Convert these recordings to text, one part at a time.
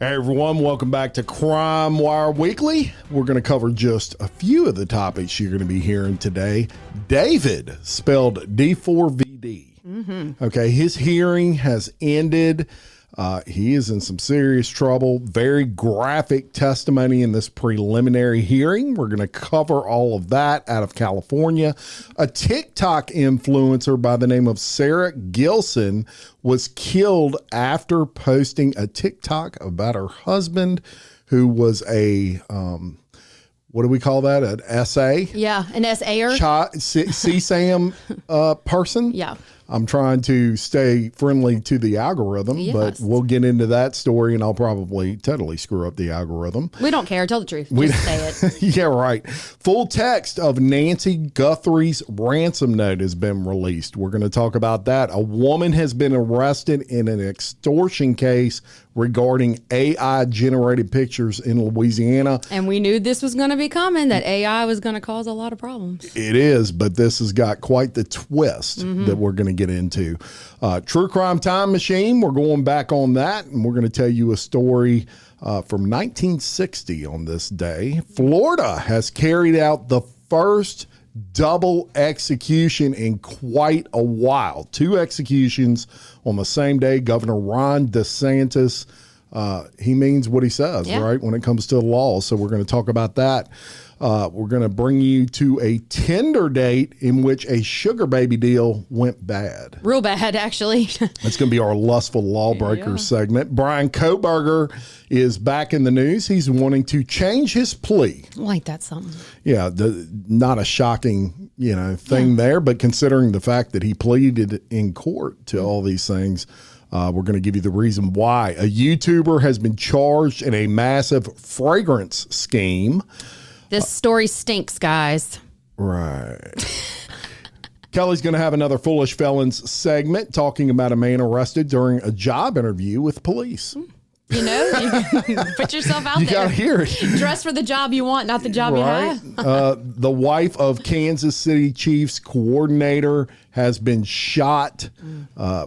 Hey everyone, welcome back to Crime Wire Weekly. We're going to cover just a few of the topics you're going to be hearing today. David, spelled D4VD. Okay, his hearing has ended. He is in some serious trouble. Very graphic testimony in this preliminary hearing. We're going to cover all of that out of California. A TikTok influencer by the name of Sara Gilson was killed after posting a TikTok about her husband, who was a, what do we call that? An SA? Yeah, an SAer. CSAM person? Yeah. I'm trying to stay friendly to the algorithm, but we'll get into that story, and I'll probably totally screw up the algorithm. We don't care. Tell the truth. Just say it. Yeah, right. Full text of Nancy Guthrie's ransom note has been released. We're going to talk about that. A woman has been arrested in an extortion case regarding AI-generated pictures in Louisiana. And we knew this was going to be coming, that AI was going to cause a lot of problems. It is, but this has got quite the twist that we're going to get into. True Crime Time Machine, we're going back on that, and we're going to tell you a story from 1960 on this day. Florida has carried out the first double execution in quite a while. 2 executions on the same day. Governor Ron DeSantis, he means what he says, right, when it comes to the law. So we're going to talk about that. We're going to bring you to a Tinder date in which a sugar baby deal went bad. Real bad, actually. It's going to be our Lustful Lawbreakers segment. Bryan Kohberger is back in the news. He's wanting to change his plea. Like that's something. Yeah, not a shocking, thing there, but considering the fact that he pleaded in court to all these things, we're going to give you the reason why. A YouTuber has been charged in a massive fragrance scheme. This story stinks, guys. Right. Kelly's going to have another Foolish Felons segment talking about a man arrested during a job interview with police. You put yourself out there. You got to hear it. Dress for the job you want, not the job you have. The wife of Kansas City Chiefs coordinator has been shot.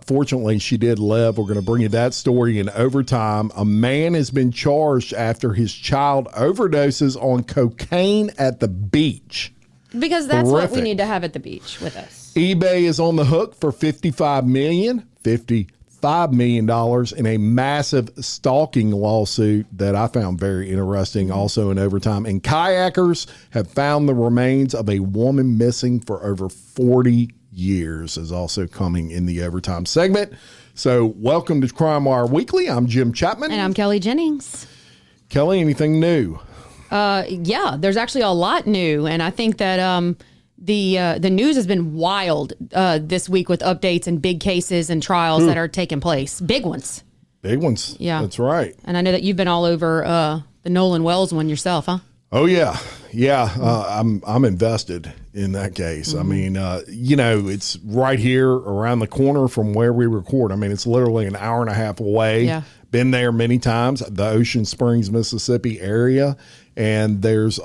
Fortunately, she did live. We're going to bring you that story in overtime. A man has been charged after his child overdoses on cocaine at the beach. Because that's what we need to have at the beach with us. eBay is on the hook for $55 million in a massive stalking lawsuit that I found very interesting, also in overtime. And kayakers have found the remains of a woman missing for over 40 years, is also coming in the overtime segment. So welcome to Crime Wire Weekly. I'm Jim Chapman. And I'm Kelly Jennings. Kelly, anything new? Yeah, there's actually a lot new. And I think that the news has been wild this week with updates and big cases and trials that are taking place. Big ones. Big ones. Yeah. That's right. And I know that you've been all over the Nolan Wells one yourself, huh? Oh, yeah. Yeah. I'm invested in that case. I mean, it's right here around the corner from where we record. I mean, it's literally an hour and a half away. Yeah. Been there many times, the Ocean Springs, Mississippi area. And there's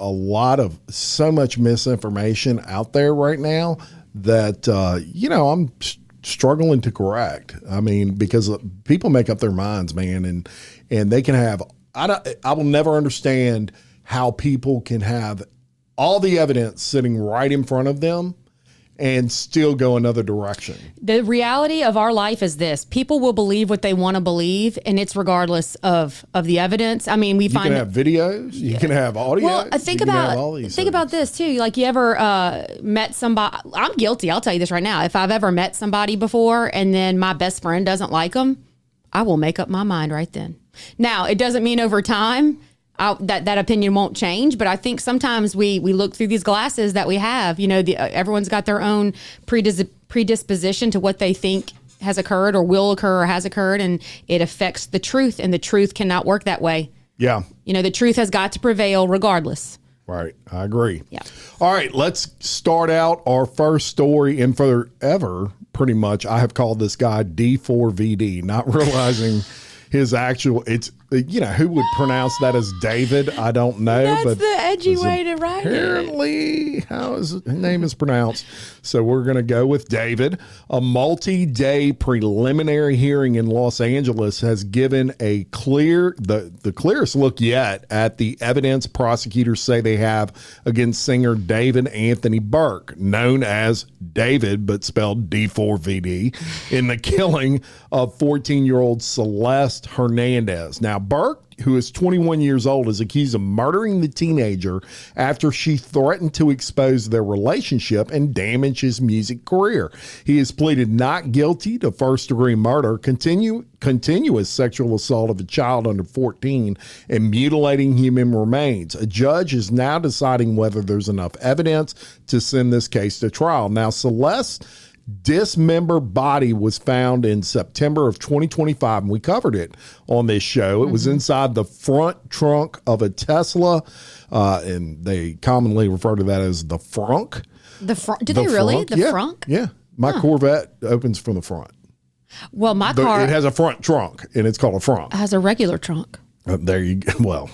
so much misinformation out there right now that, I'm struggling to correct. I mean, because people make up their minds, man, and they can have, I will never understand how people can have all the evidence sitting right in front of them and still go another direction. The reality of our life is this: people will believe what they want to believe, and it's regardless of the evidence. I mean, you can have videos, you can have audio. Well, think about this too. Like, you ever met somebody? I'm guilty. I'll tell you this right now. If I've ever met somebody before and then my best friend doesn't like them, I will make up my mind right then. Now, it doesn't mean over time that opinion won't change, but I think sometimes we look through these glasses that we have. Everyone's got their own predisposition to what they think has occurred or will occur or has occurred, and it affects the truth, and the truth cannot work that way. Yeah. The truth has got to prevail regardless. Right. I agree. Yeah. All right. Let's start out our first story. And forever, pretty much, I have called this guy D4VD, not realizing his actual, who would pronounce that as David? I don't know. That's but the edgy way to write it. Apparently, how his name is pronounced. So we're going to go with David. A multi-day preliminary hearing in Los Angeles has given the clearest look yet at the evidence prosecutors say they have against singer David Anthony Burke, known as David, but spelled D4VD, in the killing of 14-year-old Celeste Hernandez. Now, Burke, who is 21 years old, is accused of murdering the teenager after she threatened to expose their relationship and damage his music career. He has pleaded not guilty to first-degree murder, continuous sexual assault of a child under 14, and mutilating human remains. A judge is now deciding whether there's enough evidence to send this case to trial. Now, Celeste's dismembered body was found in September of 2025, and we covered it on this show. It was inside the front trunk of a Tesla, and they commonly refer to that as the frunk. The front? Do they really? The frunk? Yeah. My Corvette opens from the front. Well, my car... It has a front trunk, and it's called a frunk. It has a regular trunk. There you go. Well,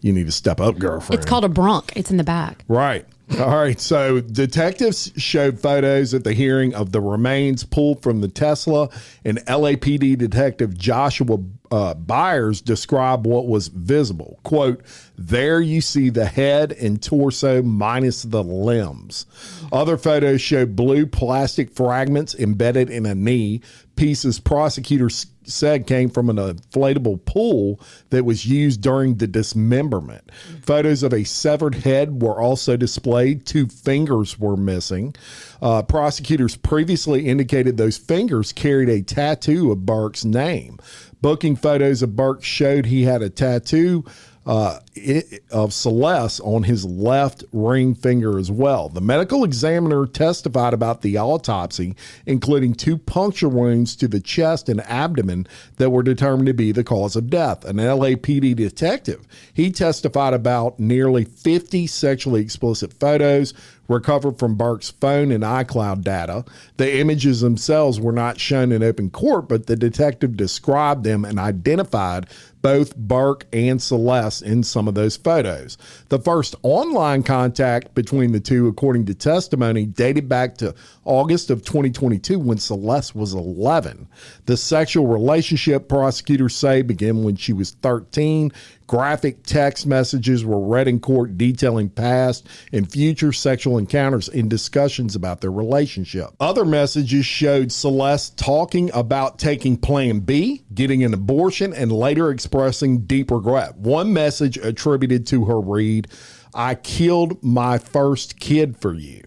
you need to step up, girlfriend. It's called a brunk. It's in the back. Right. All right. So detectives showed photos at the hearing of the remains pulled from the Tesla, and LAPD detective Joshua Byers described what was visible. Quote, "There you see the head and torso minus the limbs." Other photos showed blue plastic fragments embedded in a knee. Pieces prosecutors said came from an inflatable pool that was used during the dismemberment. Photos of a severed head were also displayed. 2 fingers were missing. Prosecutors previously indicated those fingers carried a tattoo of Burke's name. Booking photos of Burke showed he had a tattoo of Celeste on his left ring finger as well. The medical examiner testified about the autopsy, including 2 puncture wounds to the chest and abdomen that were determined to be the cause of death. An LAPD detective, he testified about nearly 50 sexually explicit photos recovered from Burke's phone and iCloud data. The images themselves were not shown in open court, but the detective described them and identified both Burke and Celeste in some of those photos. The first online contact between the two, according to testimony, dated back to August of 2022 when Celeste was 11. The sexual relationship, prosecutors say, began when she was 13. Graphic text messages were read in court detailing past and future sexual encounters and discussions about their relationship. Other messages showed Celeste talking about taking Plan B, getting an abortion, and later expressing deep regret. One message attributed to her read, "I killed my first kid for you."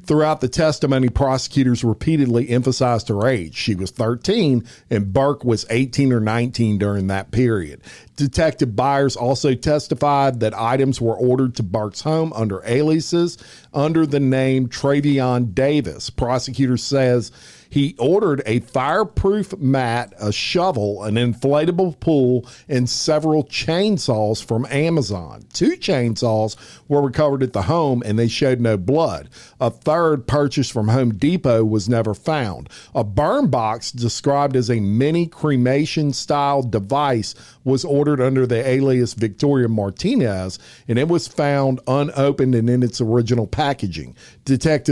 Throughout the testimony, prosecutors repeatedly emphasized her age. She was 13 and Burke was 18 or 19 during that period. Detective Byers also testified that items were ordered to Burke's home under aliases under the name Travion Davis. Prosecutor says he ordered a fireproof mat, a shovel, an inflatable pool, and several chainsaws from Amazon. 2 chainsaws were recovered at the home, and they showed no blood. A third, purchased from Home Depot, was never found. A burn box described as a mini cremation-style device was ordered under the alias Victoria Martinez, and it was found unopened and in its original packaging. Defense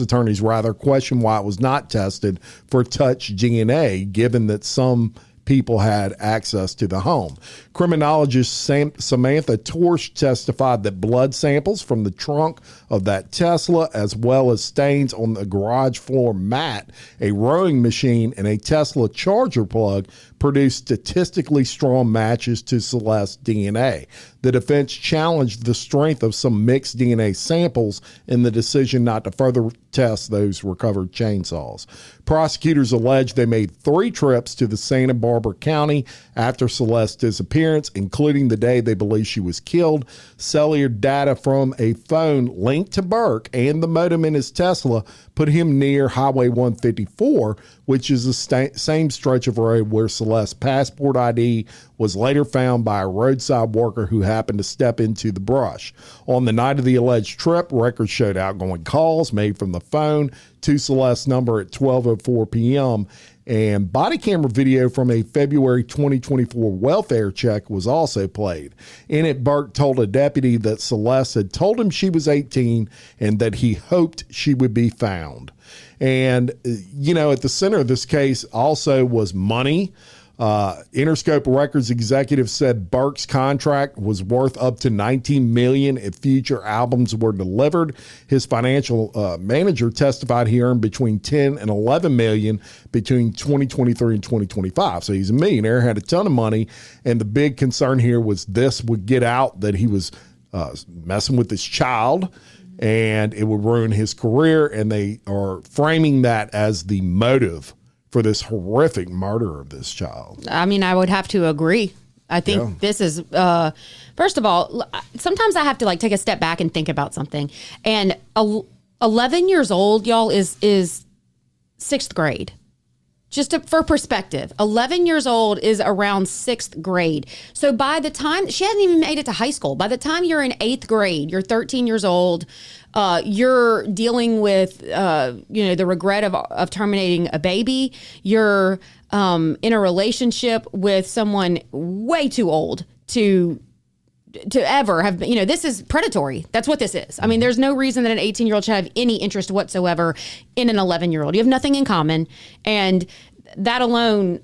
attorneys question why it was not tested for touch DNA, given that some people had access to the home. Criminologist Samantha Torsch testified that blood samples from the trunk of that Tesla, as well as stains on the garage floor mat, a rowing machine, and a Tesla charger plug, produced statistically strong matches to Celeste's DNA. The defense challenged the strength of some mixed DNA samples in the decision not to further test those recovered chainsaws. Prosecutors alleged they made 3 trips to the Santa Barbara County after Celeste's disappearance, including the day they believe she was killed. Cellular data from a phone linked to Burke and the modem in his Tesla put him near Highway 154, which is the same stretch of road where Celeste's passport ID was later found by a roadside worker who happened to step into the brush. On the night of the alleged trip, records showed outgoing calls made from the phone to Celeste's number at 12:04 p.m., and body camera video from a February 2024 welfare check was also played. In it, Burke told a deputy that Celeste had told him she was 18 and that he hoped she would be found. And, you know, at the center of this case also was money. Interscope Records executive said Burke's contract was worth up to $19 million if future albums were delivered. His financial manager testified he earned between $10 and $11 million between 2023 and 2025. So he's a millionaire, had a ton of money, and the big concern here was this would get out that he was messing with this child, and it would ruin his career, and they are framing that as the motive for this horrific murder of this child. I mean, I would have to agree. I think this is, first of all, sometimes I have to like take a step back and think about something. And 11 years old, y'all, is sixth grade. Just for perspective, 11 years old is around sixth grade. So by the time, she hadn't even made it to high school. By the time you're in eighth grade, you're 13 years old, you're dealing with, the regret of terminating a baby. You're in a relationship with someone way too old to ever have been, this is predatory. That's what this is. I mean, there's no reason that an 18-year-old should have any interest whatsoever in an 11-year-old. You have nothing in common. And that alone,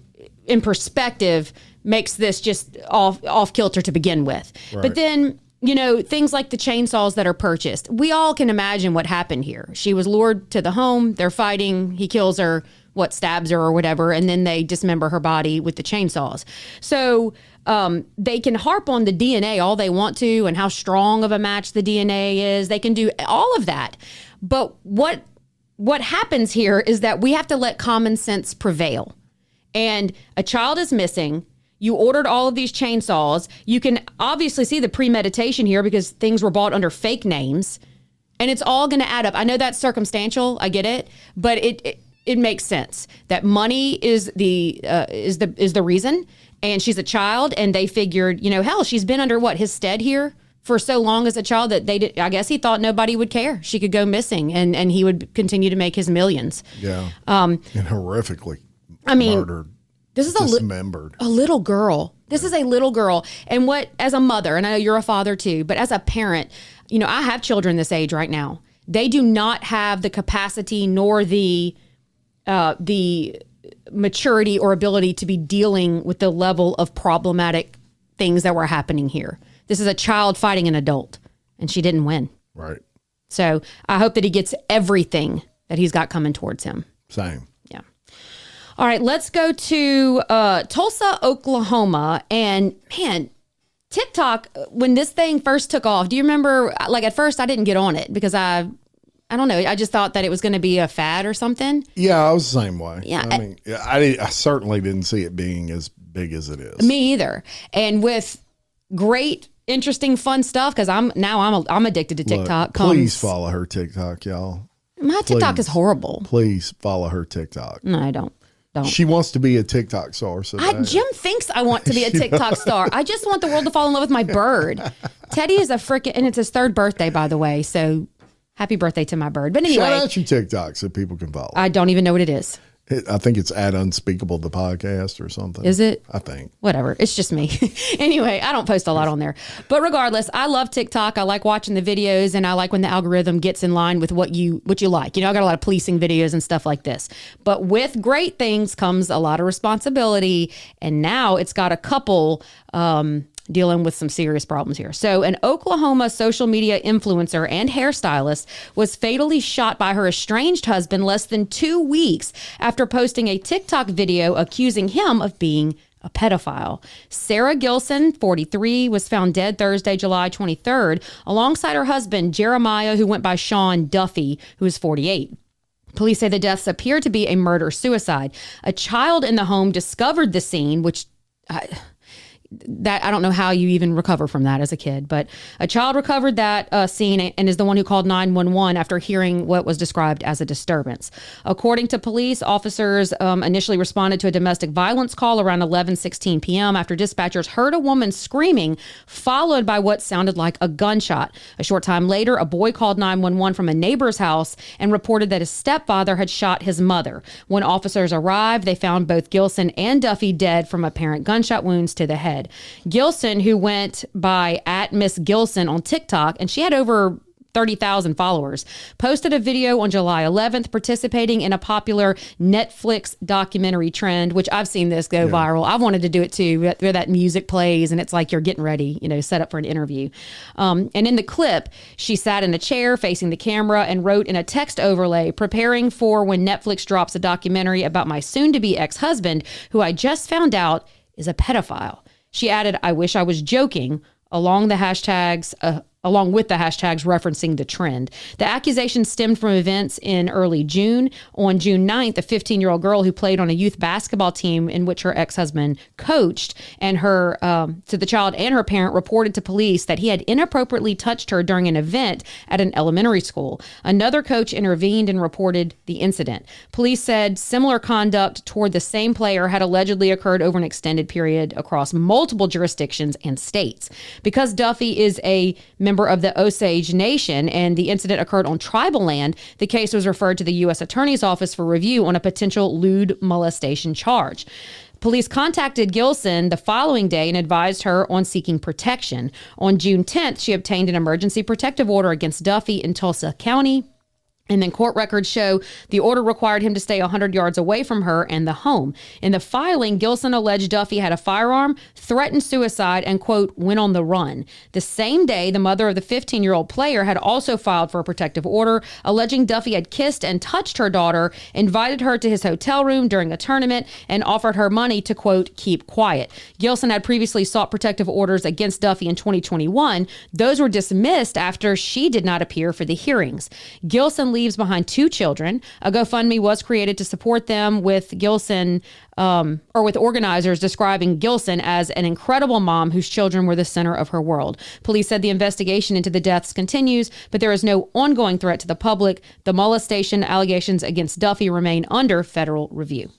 in perspective, makes this just off kilter to begin with. Right. But then, things like the chainsaws that are purchased. We all can imagine what happened here. She was lured to the home. They're fighting. He kills her, stabs her or whatever, and then they dismember her body with the chainsaws. So they can harp on the DNA all they want to and how strong of a match the DNA is. They can do all of that. But what happens here is that we have to let common sense prevail. And a child is missing. You ordered all of these chainsaws. You can obviously see the premeditation here because things were bought under fake names. And it's all going to add up. I know that's circumstantial. I get it. But it makes sense that money is the reason. And she's a child, and they figured, hell, she's been under his stead here for so long as a child that I guess he thought nobody would care. She could go missing, and he would continue to make his millions. Yeah. And horrifically murdered. This is dismembered. A little girl. This is a little girl. And as a mother, and I know you're a father too, but as a parent, I have children this age right now. They do not have the capacity nor the maturity or ability to be dealing with the level of problematic things that were happening here. This is a child fighting an adult, and she didn't win. Right. So I hope that he gets everything that he's got coming towards him. Same. Yeah. All right, let's go to Tulsa, Oklahoma. And man, TikTok, when this thing first took off, do you remember, at first I didn't get on it because I don't know. I just thought that it was going to be a fad or something. Yeah, I was the same way. Yeah, I mean, I certainly didn't see it being as big as it is. Me either. And with great, interesting, fun stuff, because I'm addicted to TikTok. Look, please follow her TikTok, y'all. My TikTok is horrible. Please follow her TikTok. No, I don't. She wants to be a TikTok star. So Jim thinks I want to be a TikTok star. I just want the world to fall in love with my bird. Teddy is and it's his third birthday, by the way. So happy birthday to my bird. But anyway. Shout out your TikTok so people can follow. I don't even know what it is. I think it's at Unspeakable the podcast or something. Is it? I think. Whatever. It's just me. Anyway, I don't post a lot on there. But regardless, I love TikTok. I like watching the videos, and I like when the algorithm gets in line with what you like. I got a lot of policing videos and stuff like this. But with great things comes a lot of responsibility, and now it's got a couple dealing with some serious problems here. So an Oklahoma social media influencer and hairstylist was fatally shot by her estranged husband less than 2 weeks after posting a TikTok video accusing him of being a pedophile. Sara Gilson, 43, was found dead Thursday, July 23rd, alongside her husband, Jeremiah, who went by Sean Duffy, who is 48. Police say the deaths appear to be a murder-suicide. A child in the home discovered the scene, which that I don't know how you even recover from that as a kid, but a child recovered that scene and is the one who called 911 after hearing what was described as a disturbance. According to police, officers initially responded to a domestic violence call around 11:16 p.m. after dispatchers heard a woman screaming, followed by what sounded like a gunshot. A short time later, a boy called 911 from a neighbor's house and reported that his stepfather had shot his mother. When officers arrived, they found both Gilson and Duffy dead from apparent gunshot wounds to the head. Gilson, who went by @Miss Gilson on TikTok, and she had over 30,000 followers, posted a video on July 11th participating in a popular Netflix documentary trend, which I've seen this go viral. I've wanted to do it too, where that music plays and it's like you're getting ready, set up for an interview. And in the clip, she sat in a chair facing the camera and wrote in a text overlay, preparing for when Netflix drops a documentary about my soon-to-be ex-husband, who I just found out is a pedophile. She added, "I wish I was joking," along with the hashtags referencing the trend. The accusation stemmed from events in early June. On June 9th, a 15-year-old girl who played on a youth basketball team in which her ex-husband coached, and the child and her parent reported to police that he had inappropriately touched her during an event at an elementary school. Another coach intervened and reported the incident. Police said similar conduct toward the same player had allegedly occurred over an extended period across multiple jurisdictions and states. Because Duffy is a member of the Osage Nation and the incident occurred on tribal land, the case was referred to the U.S. Attorney's Office for review on a potential lewd molestation charge. Police contacted Gilson the following day and advised her on seeking protection. On June 10th, she obtained an emergency protective order against Duffy in Tulsa County. And then court records show the order required him to stay 100 yards away from her and the home. In the filing, Gilson alleged Duffy had a firearm, threatened suicide, and, quote, went on the run. The same day, the mother of the 15-year-old player had also filed for a protective order, alleging Duffy had kissed and touched her daughter, invited her to his hotel room during a tournament, and offered her money to, quote, keep quiet. Gilson had previously sought protective orders against Duffy in 2021. Those were dismissed after she did not appear for the hearings. Gilson leaves behind 2 children. A GoFundMe was created to support them, with Gilson with organizers describing Gilson as an incredible mom whose children were the center of her world. Police said the investigation into the deaths continues, but there is no ongoing threat to the public. The molestation allegations against Duffy remain under federal review.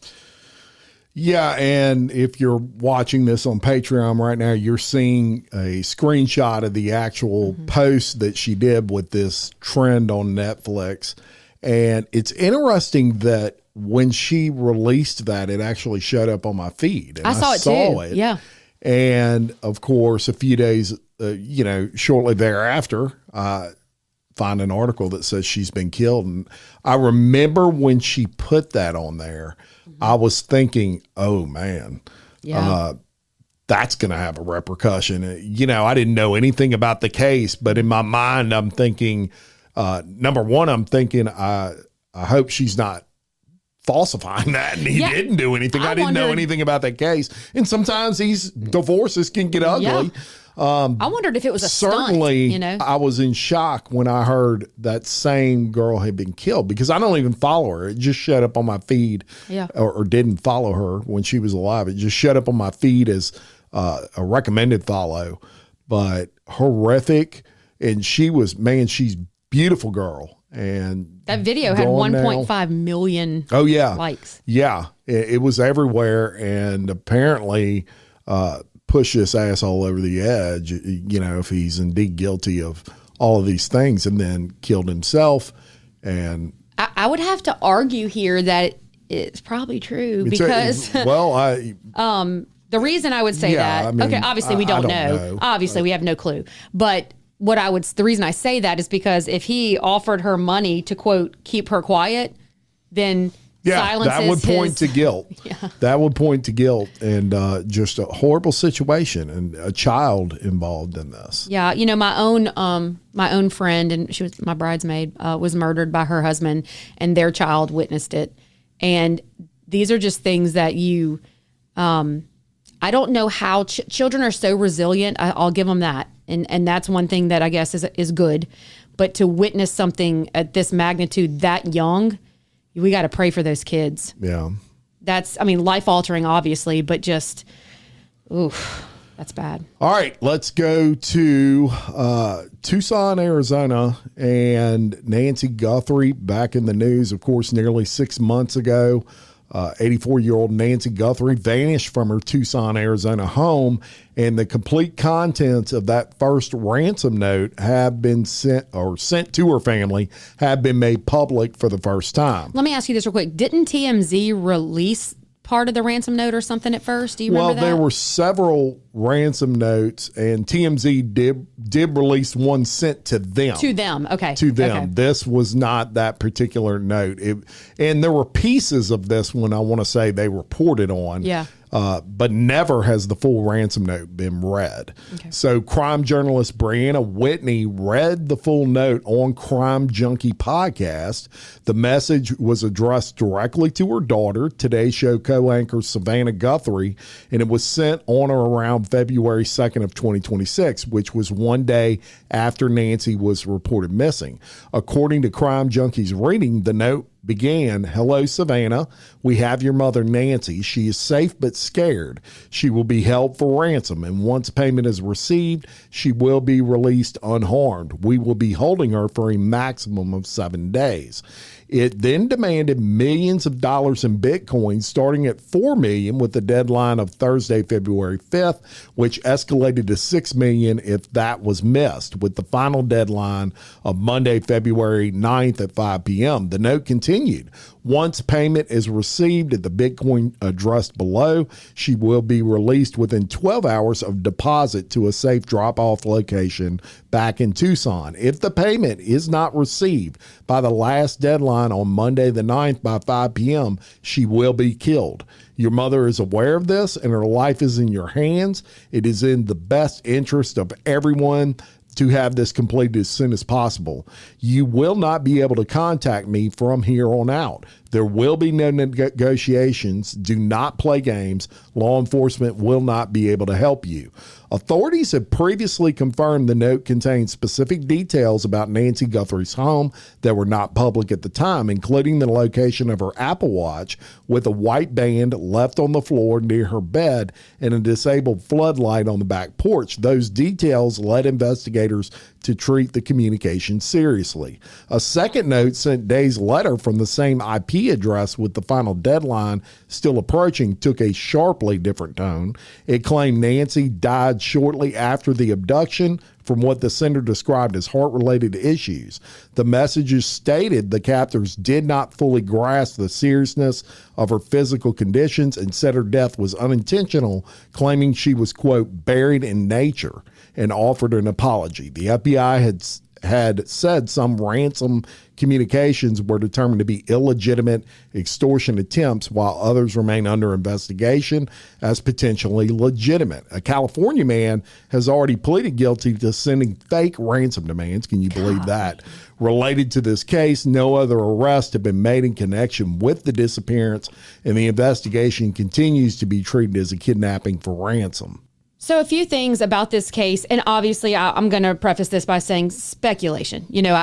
Yeah, and if you're watching this on Patreon right now, you're seeing a screenshot of the actual post that she did with this trend on Netflix. And it's interesting that when she released that, it actually showed up on my feed. And I saw it too. Yeah. And of course, a few days, shortly thereafter, I find an article that says she's been killed. And I remember when she put that on there, I was thinking, oh man, that's going to have a repercussion. I didn't know anything about the case, but in my mind, I'm thinking, number one, I hope she's not falsifying that and he didn't do anything. I didn't know anything about that case. And sometimes these divorces can get ugly. Yeah. I wondered if it was a certainly stunt, I was in shock when I heard that same girl had been killed, because I don't even follow her. It just showed up on my feed, or didn't follow her when she was alive. It just showed up on my feed as a recommended follow, but horrific. And she's beautiful girl. And that video had 1.5 million likes. Yeah, it was everywhere. And apparently, push this asshole over the edge, if he's indeed guilty of all of these things, and then killed himself. And I would have to argue here that it's probably true, because the reason I would say okay, obviously we don't know. Obviously we have no clue. But the reason I say that is because if he offered her money to, quote, keep her quiet, then that would point to guilt. That would point to guilt, and just a horrible situation, and a child involved in this. Yeah, my own friend, and she was my bridesmaid, was murdered by her husband, and their child witnessed it. And these are just things that I don't know how children are so resilient. I'll give them that, and that's one thing that I guess is good. But to witness something at this magnitude that young, we got to pray for those kids. Yeah. That's, life altering, obviously, but just, oof. That's bad. All right, let's go to Tucson, Arizona, and Nancy Guthrie back in the news, of course, nearly 6 months ago. 84-year-old Nancy Guthrie vanished from her Tucson, Arizona home, and the complete contents of that first ransom note have been sent to her family, have been made public for the first time. Let me ask you this real quick. Didn't TMZ release part of the ransom note or something at first? Do you remember that? Well, there were several ransom notes, and TMZ did release one sent to them. To them, okay. To them. Okay. This was not that particular note. And there were pieces of this one, I want to say, they reported on. Yeah. But never has the full ransom note been read. Okay. So crime journalist Brianna Whitney read the full note on Crime Junkie podcast. The message was addressed directly to her daughter, Today's Show co-anchor Savannah Guthrie, and it was sent on or around February 2nd of 2026, which was one day after Nancy was reported missing. According to Crime Junkie's reading, the note began, "Hello, Savannah. We have your mother, Nancy. She is safe but scared. She will be held for ransom, and once payment is received, she will be released unharmed. We will be holding her for a maximum of 7 days." It then demanded millions of dollars in Bitcoin, starting at $4 million with the deadline of Thursday, February 5th, which escalated to $6 million if that was missed, with the final deadline of Monday, February 9th at 5 p.m. The note continued. Once payment is received at the Bitcoin addressed below, she will be released within 12 hours of deposit to a safe drop-off location back in Tucson. If the payment is not received by the last deadline on Monday the 9th by 5 p.m., she will be killed. Your mother is aware of this, and her life is in your hands. It is in the best interest of everyone to have this completed as soon as possible. You will not be able to contact me from here on out. There will be no negotiations. Do not play games. Law enforcement will not be able to help you. Authorities have previously confirmed the note contained specific details about Nancy Guthrie's home that were not public at the time, including the location of her Apple Watch with a white band left on the floor near her bed and a disabled floodlight on the back porch. Those details led investigators to treat the communication seriously. A second note sent days later from the same IP address with the final deadline still approaching took a sharply different tone. It claimed Nancy died shortly after the abduction from what the sender described as heart-related issues. The messages stated the captors did not fully grasp the seriousness of her physical conditions and said her death was unintentional, claiming she was, quote, buried in nature, and offered an apology. The FBI had said some ransom communications were determined to be illegitimate extortion attempts, while others remain under investigation as potentially legitimate. A California man has already pleaded guilty to sending fake ransom demands. Can you believe that? Related to this case, no other arrests have been made in connection with the disappearance, and the investigation continues to be treated as a kidnapping for ransom. So a few things about this case, and obviously I'm going to preface this by saying speculation. You know,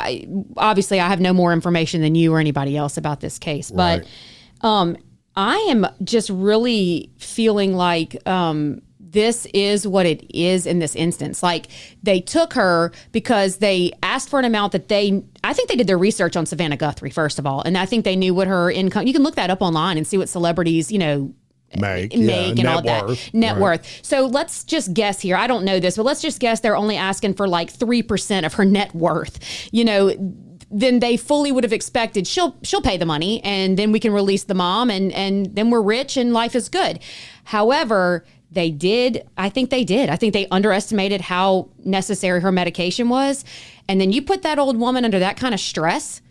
obviously I have no more information than you or anybody else about this case, but I am just really feeling like this is what it is in this instance. Like, they took her because they asked for an amount that I think they did their research on Savannah Guthrie, first of all, and I think they knew what her income, you can look that up online and see what celebrities, you know, make and all that. Net worth. So let's just guess here. I don't know this, but let's just guess they're only asking for like 3% of her net worth. You know, then they fully would have expected she'll pay the money, and then we can release the mom, and then we're rich and life is good. However, I think they underestimated how necessary her medication was. And then you put that old woman under that kind of stress,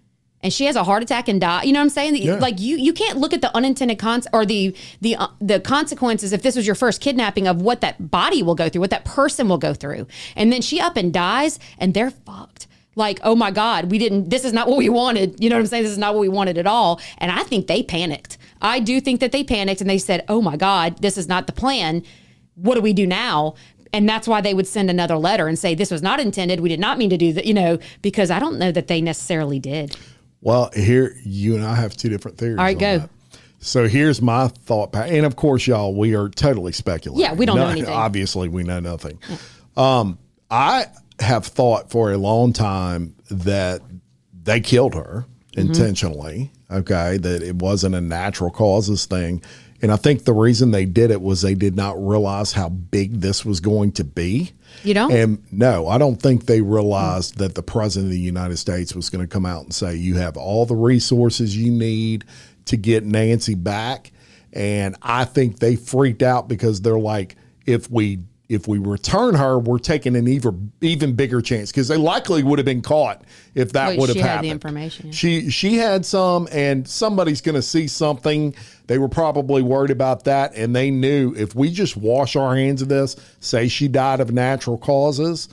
and she has a heart attack and die. You know what I'm saying? Yeah. Like, you can't look at the unintended the consequences if this was your first kidnapping of what that body will go through, what that person will go through. And then she up and dies, and they're fucked. Like, oh my God, this is not what we wanted. You know what I'm saying? This is not what we wanted at all. And I think they panicked. I do think that they panicked, and they said, oh my God, this is not the plan. What do we do now? And that's why they would send another letter and say, this was not intended. We did not mean to do that, you know, because I don't know that they necessarily did. Well, here, you and I have two different theories. All right, go. That. So here's my thought. And of course, y'all, we are totally speculating. Yeah, we don't know anything. Obviously, we know nothing. I have thought for a long time that they killed her intentionally, okay, that it wasn't a natural causes thing. And I think the reason they did it was they did not realize how big this was going to be. You don't? And no, I don't think they realized that the president of the United States was going to come out and say, you have all the resources you need to get Nancy back. And I think they freaked out because they're like, if we return her, we're taking an even bigger chance, because they likely would have been caught if that would have happened. She had the information. Yeah. She had some, and somebody's going to see something. They were probably worried about that, and they knew if we just wash our hands of this, say she died of natural causes,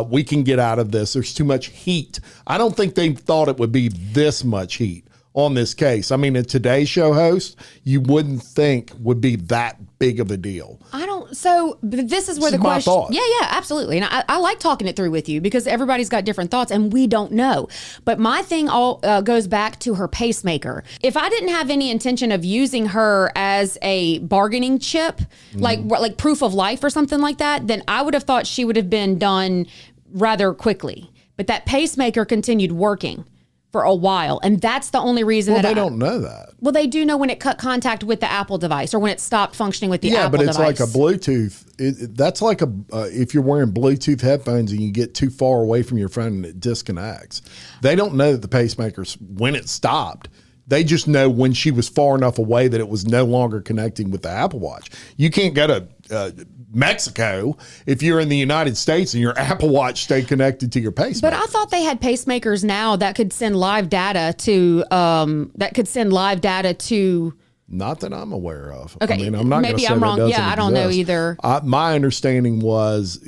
we can get out of this. There's too much heat. I don't think they thought it would be this much heat on this case. I mean, a Today Show host, you wouldn't think would be that big of a deal. So this is where the question. Yeah, absolutely. And I like talking it through with you because everybody's got different thoughts and we don't know. But my thing all goes back to her pacemaker. If I didn't have any intention of using her as a bargaining chip, like proof of life or something like that, then I would have thought she would have been done rather quickly. But that pacemaker continued working for a while. And that's the only reason they don't know that. Well, they do know when it cut contact with the Apple device or when it stopped functioning with the Apple device. Yeah, but it's like a Bluetooth. That's like if you're wearing Bluetooth headphones and you get too far away from your phone and it disconnects. They don't know that the pacemaker's when it stopped. They just know when she was far enough away that it was no longer connecting with the Apple Watch. You can't go to Mexico if you're in the United States and your Apple Watch stayed connected to your pacemaker. But I thought they had pacemakers now that could send live data to Not that I'm aware of. Okay, I mean, I'm not maybe I'm wrong. Yeah, I don't know either. My understanding was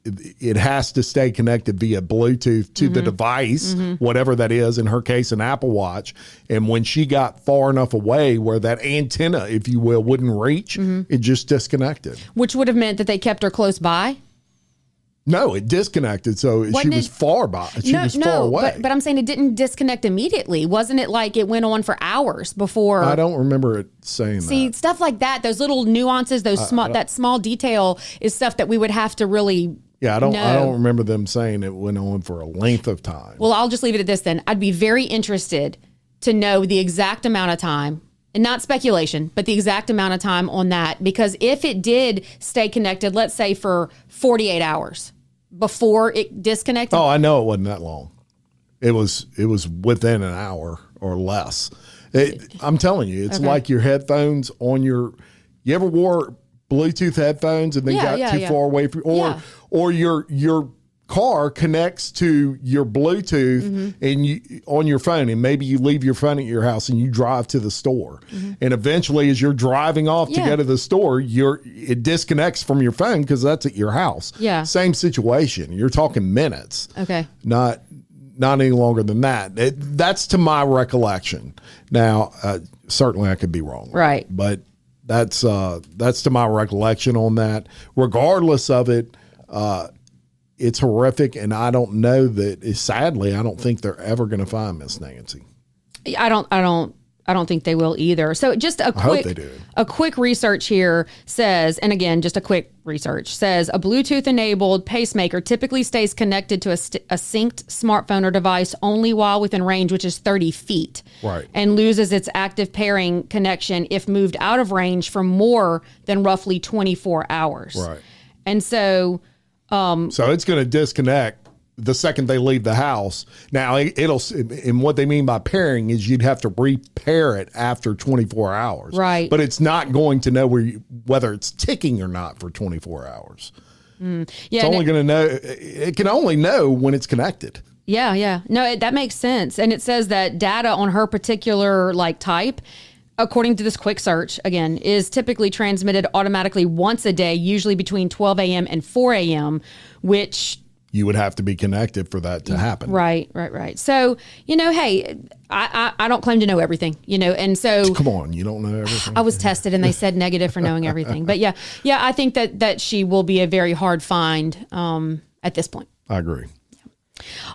it has to stay connected via Bluetooth to the device, whatever that is, in her case, an Apple Watch. And when she got far enough away where that antenna, if you will, wouldn't reach, it just disconnected. Which would have meant that they kept her close by? No, it disconnected. So she was far by. She was far away. But I'm saying it didn't disconnect immediately. Wasn't it like it went on for hours before? I don't remember it saying that. See, stuff like that, those little nuances, that small detail is stuff that we would have to really. Yeah, I don't remember them saying it went on for a length of time. Well, I'll just leave it at this then. I'd be very interested to know the exact amount of time, and not speculation, but the exact amount of time on that. Because if it did stay connected, let's say for 48 hours before it disconnected. Oh, I know it wasn't that long. It was within an hour or less. I'm telling you, it's like your headphones on your. You ever wore Bluetooth headphones and they got too far away from, or your car connects to your Bluetooth and you on your phone, and maybe you leave your phone at your house and you drive to the store, and eventually as you're driving off to go to the store, it disconnects from your phone because that's at your house. Yeah, same situation. You're talking minutes. Okay, not any longer than that. That's to my recollection. Now, certainly I could be wrong, right? But that's to my recollection on that. Regardless of it, it's horrific, and I don't know that. Sadly, I don't think they're ever going to find Miss Nancy. I don't think they will either. So just a quick research here says, and again, just a quick research says, a Bluetooth-enabled pacemaker typically stays connected to a synced smartphone or device only while within range, which is 30 feet. Right. And loses its active pairing connection if moved out of range for more than roughly 24 hours. Right. And so it's going to disconnect the second they leave the house. Now, and what they mean by pairing is you'd have to repair it after 24 hours. Right. But it's not going to know whether it's ticking or not for 24 hours. Yeah, it's only going to know. It can only know when it's connected. Yeah. No, that makes sense. And it says that data on her particular type, according to this quick search, again, is typically transmitted automatically once a day, usually between 12 a.m. and 4 a.m., which you would have to be connected for that to happen. Right. So, hey, I don't claim to know everything, and so. Come on, you don't know everything. I was tested and they said negative for knowing everything. But yeah, I think that she will be a very hard find at this point. I agree.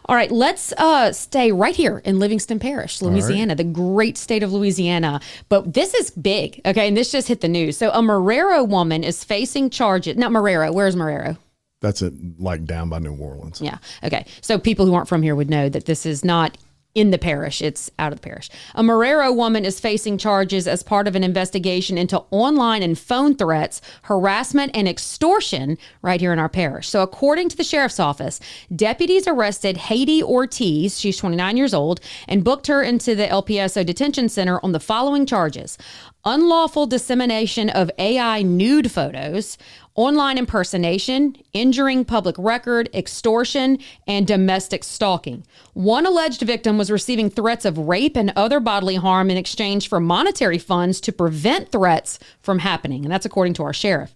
All right, let's stay right here in Livingston Parish, Louisiana, the great state of Louisiana. But this is big, okay? And this just hit the news. So a Marrero woman is facing charges. Not Marrero. Where's Marrero? That's like down by New Orleans. Yeah. Okay. So people who aren't from here would know that this is not in the parish. It's out of the parish. A Marrero woman is facing charges as part of an investigation into online and phone threats, harassment, and extortion right here in our parish. So according to the sheriff's office, deputies arrested Haiti Ortiz, she's 29 years old, and booked her into the LPSO detention center on the following charges: unlawful dissemination of AI nude photos, online impersonation, injuring public record, extortion, and domestic stalking. One alleged victim was receiving threats of rape and other bodily harm in exchange for monetary funds to prevent threats from happening. And that's according to our sheriff.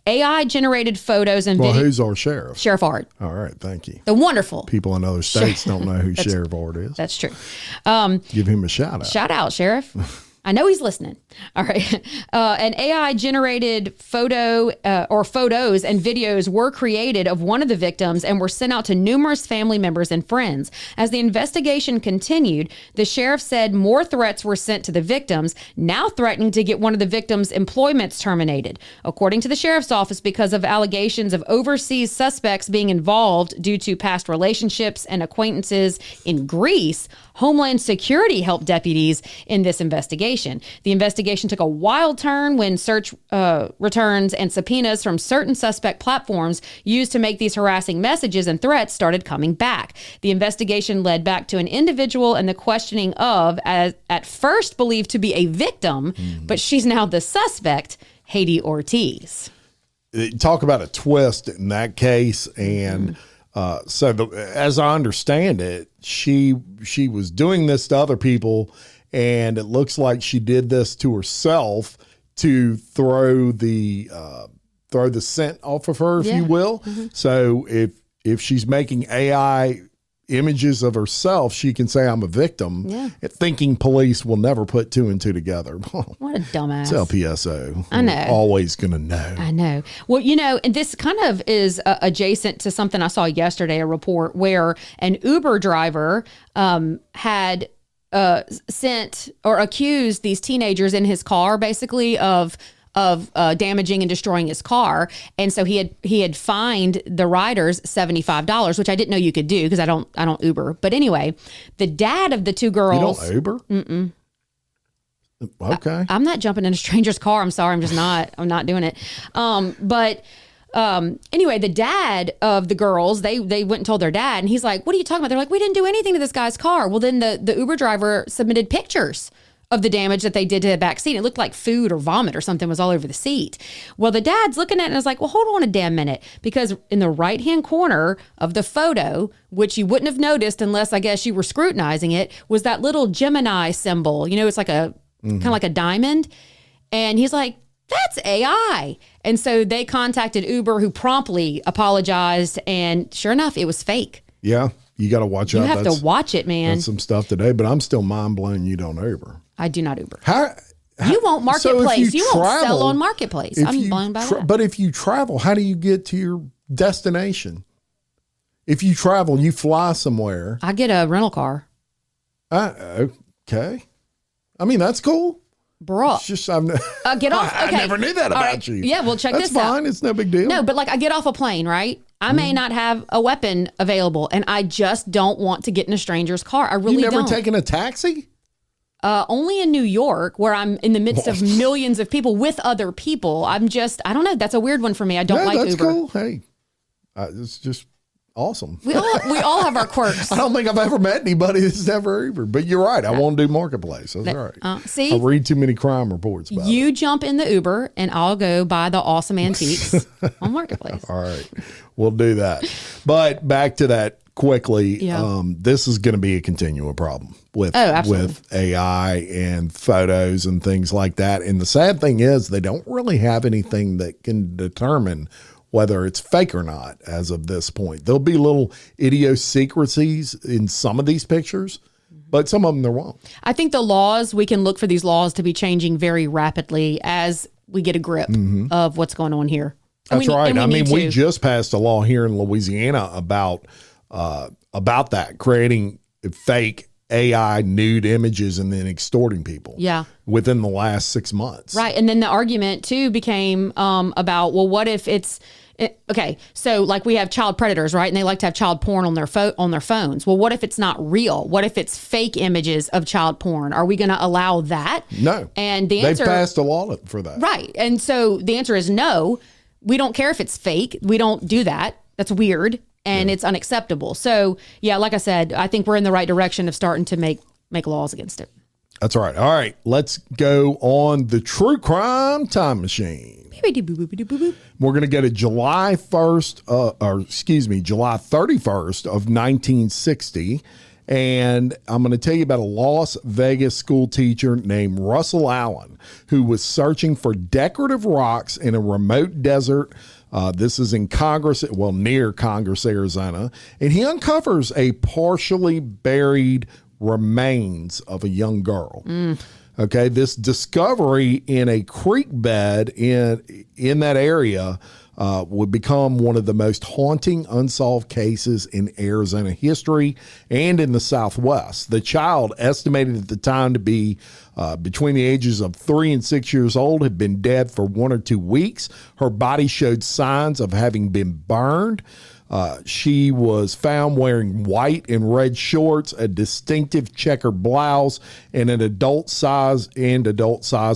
AI generated photos and Well, video. who's our sheriff? Sheriff Art. All right, thank you. The wonderful. People in other states don't know who Sheriff Art is. That's true. Give him a shout out. Shout out, Sheriff. I know he's listening. All right. An AI-generated photo or photos and videos were created of one of the victims and were sent out to numerous family members and friends. As the investigation continued, the sheriff said more threats were sent to the victims, now threatening to get one of the victims' employments terminated. According to the sheriff's office, because of allegations of overseas suspects being involved due to past relationships and acquaintances in Greece, Homeland Security helped deputies in this investigation. The investigation took a wild turn when search returns and subpoenas from certain suspect platforms used to make these harassing messages and threats started coming back. The investigation led back to an individual and the questioning of, as at first believed to be a victim, but she's now the suspect, Haiti Ortiz. Talk about a twist in that case. And as I understand it, she was doing this to other people, and it looks like she did this to herself to throw the scent off of her, if you will. So if she's making AI images of herself, she can say, I'm a victim, thinking police will never put two and two together. What a dumbass. It's LPSO. I know. We're always going to know. I know. Well, and this kind of is adjacent to something I saw yesterday, a report where an Uber driver had sent or accused these teenagers in his car basically of damaging and destroying his car. And so he had fined the riders $75, which I didn't know you could do because I don't Uber. But anyway, the dad of the two girls. You don't Uber? Mm-mm. Okay. I'm not jumping in a stranger's car. I'm sorry. I'm not doing it. Anyway, the dad of the girls, they went and told their dad, and he's like, what are you talking about? They're like, we didn't do anything to this guy's car. Well, then the Uber driver submitted pictures of the damage that they did to the back seat. It looked like food or vomit or something was all over the seat. Well, the dad's looking at it and was like, well, hold on a damn minute, because in the right-hand corner of the photo, which you wouldn't have noticed unless I guess you were scrutinizing it, was that little Gemini symbol. It's like a kind of like a diamond. And he's like, that's AI. And so they contacted Uber, who promptly apologized. And sure enough, it was fake. Yeah. You got to watch out. You have to watch it, man. That's some stuff today, but I'm still mind blown you don't Uber. I do not Uber. How you won't Marketplace. So you won't sell on Marketplace. I'm blown by that. But if you travel, how do you get to your destination? If you travel, you fly somewhere. I get a rental car. Okay. I mean, that's cool. Bro, it's just get off. Okay. I never knew that about you. Yeah, well, check That's this out. fine. It's no big deal. No, but like I get off a plane, right? I may not have a weapon available, and I just don't want to get in a stranger's car. I really don't. You never taken a taxi? Only in New York, where I'm in the midst of millions of people with other people. I don't know. That's a weird one for me. I don't like that's Uber. Cool. Hey, it's just awesome. We all have our quirks. I don't think I've ever met anybody that's never Uber, but you're right. I won't do Marketplace. That's all right. See, I read too many crime reports about you jump in the Uber, and I'll go buy the awesome antiques on Marketplace. All right, we'll do that. But back to that quickly. This is going to be a continual problem with AI and photos and things like that. And the sad thing is, they don't really have anything that can determine whether it's fake or not as of this point. There'll be little idiosyncrasies in some of these pictures, but some of them there won't. I think the laws, we can look for these laws to be changing very rapidly as we get a grip of what's going on here. That's right. I mean, we just passed a law here in Louisiana about about that, creating fake AI nude images and then extorting people. Yeah. Within the last 6 months. Right. And then the argument too became about, well, what if okay, so like we have child predators, right? And they like to have child porn on their phones. Well, what if it's not real? What if it's fake images of child porn? Are we going to allow that? No. And the answer, they passed a law for that. Right. And so the answer is no. We don't care if it's fake. We don't do that. That's weird and it's unacceptable. So yeah, like I said, I think we're in the right direction of starting to make laws against it. That's right. All right, let's go on the true crime time machine. We're going to go to July 31st of 1960. And I'm going to tell you about a Las Vegas school teacher named Russell Allen, who was searching for decorative rocks in a remote desert. This is in near Congress, Arizona. And he uncovers a partially buried remains of a young girl. Okay, this discovery in a creek bed in that area would become one of the most haunting unsolved cases in Arizona history and in the Southwest. The child, estimated at the time to be between the ages of 3 and 6 years old, had been dead for 1 or 2 weeks. Her body showed signs of having been burned. She was found wearing white and red shorts, a distinctive checkered blouse, and an adult size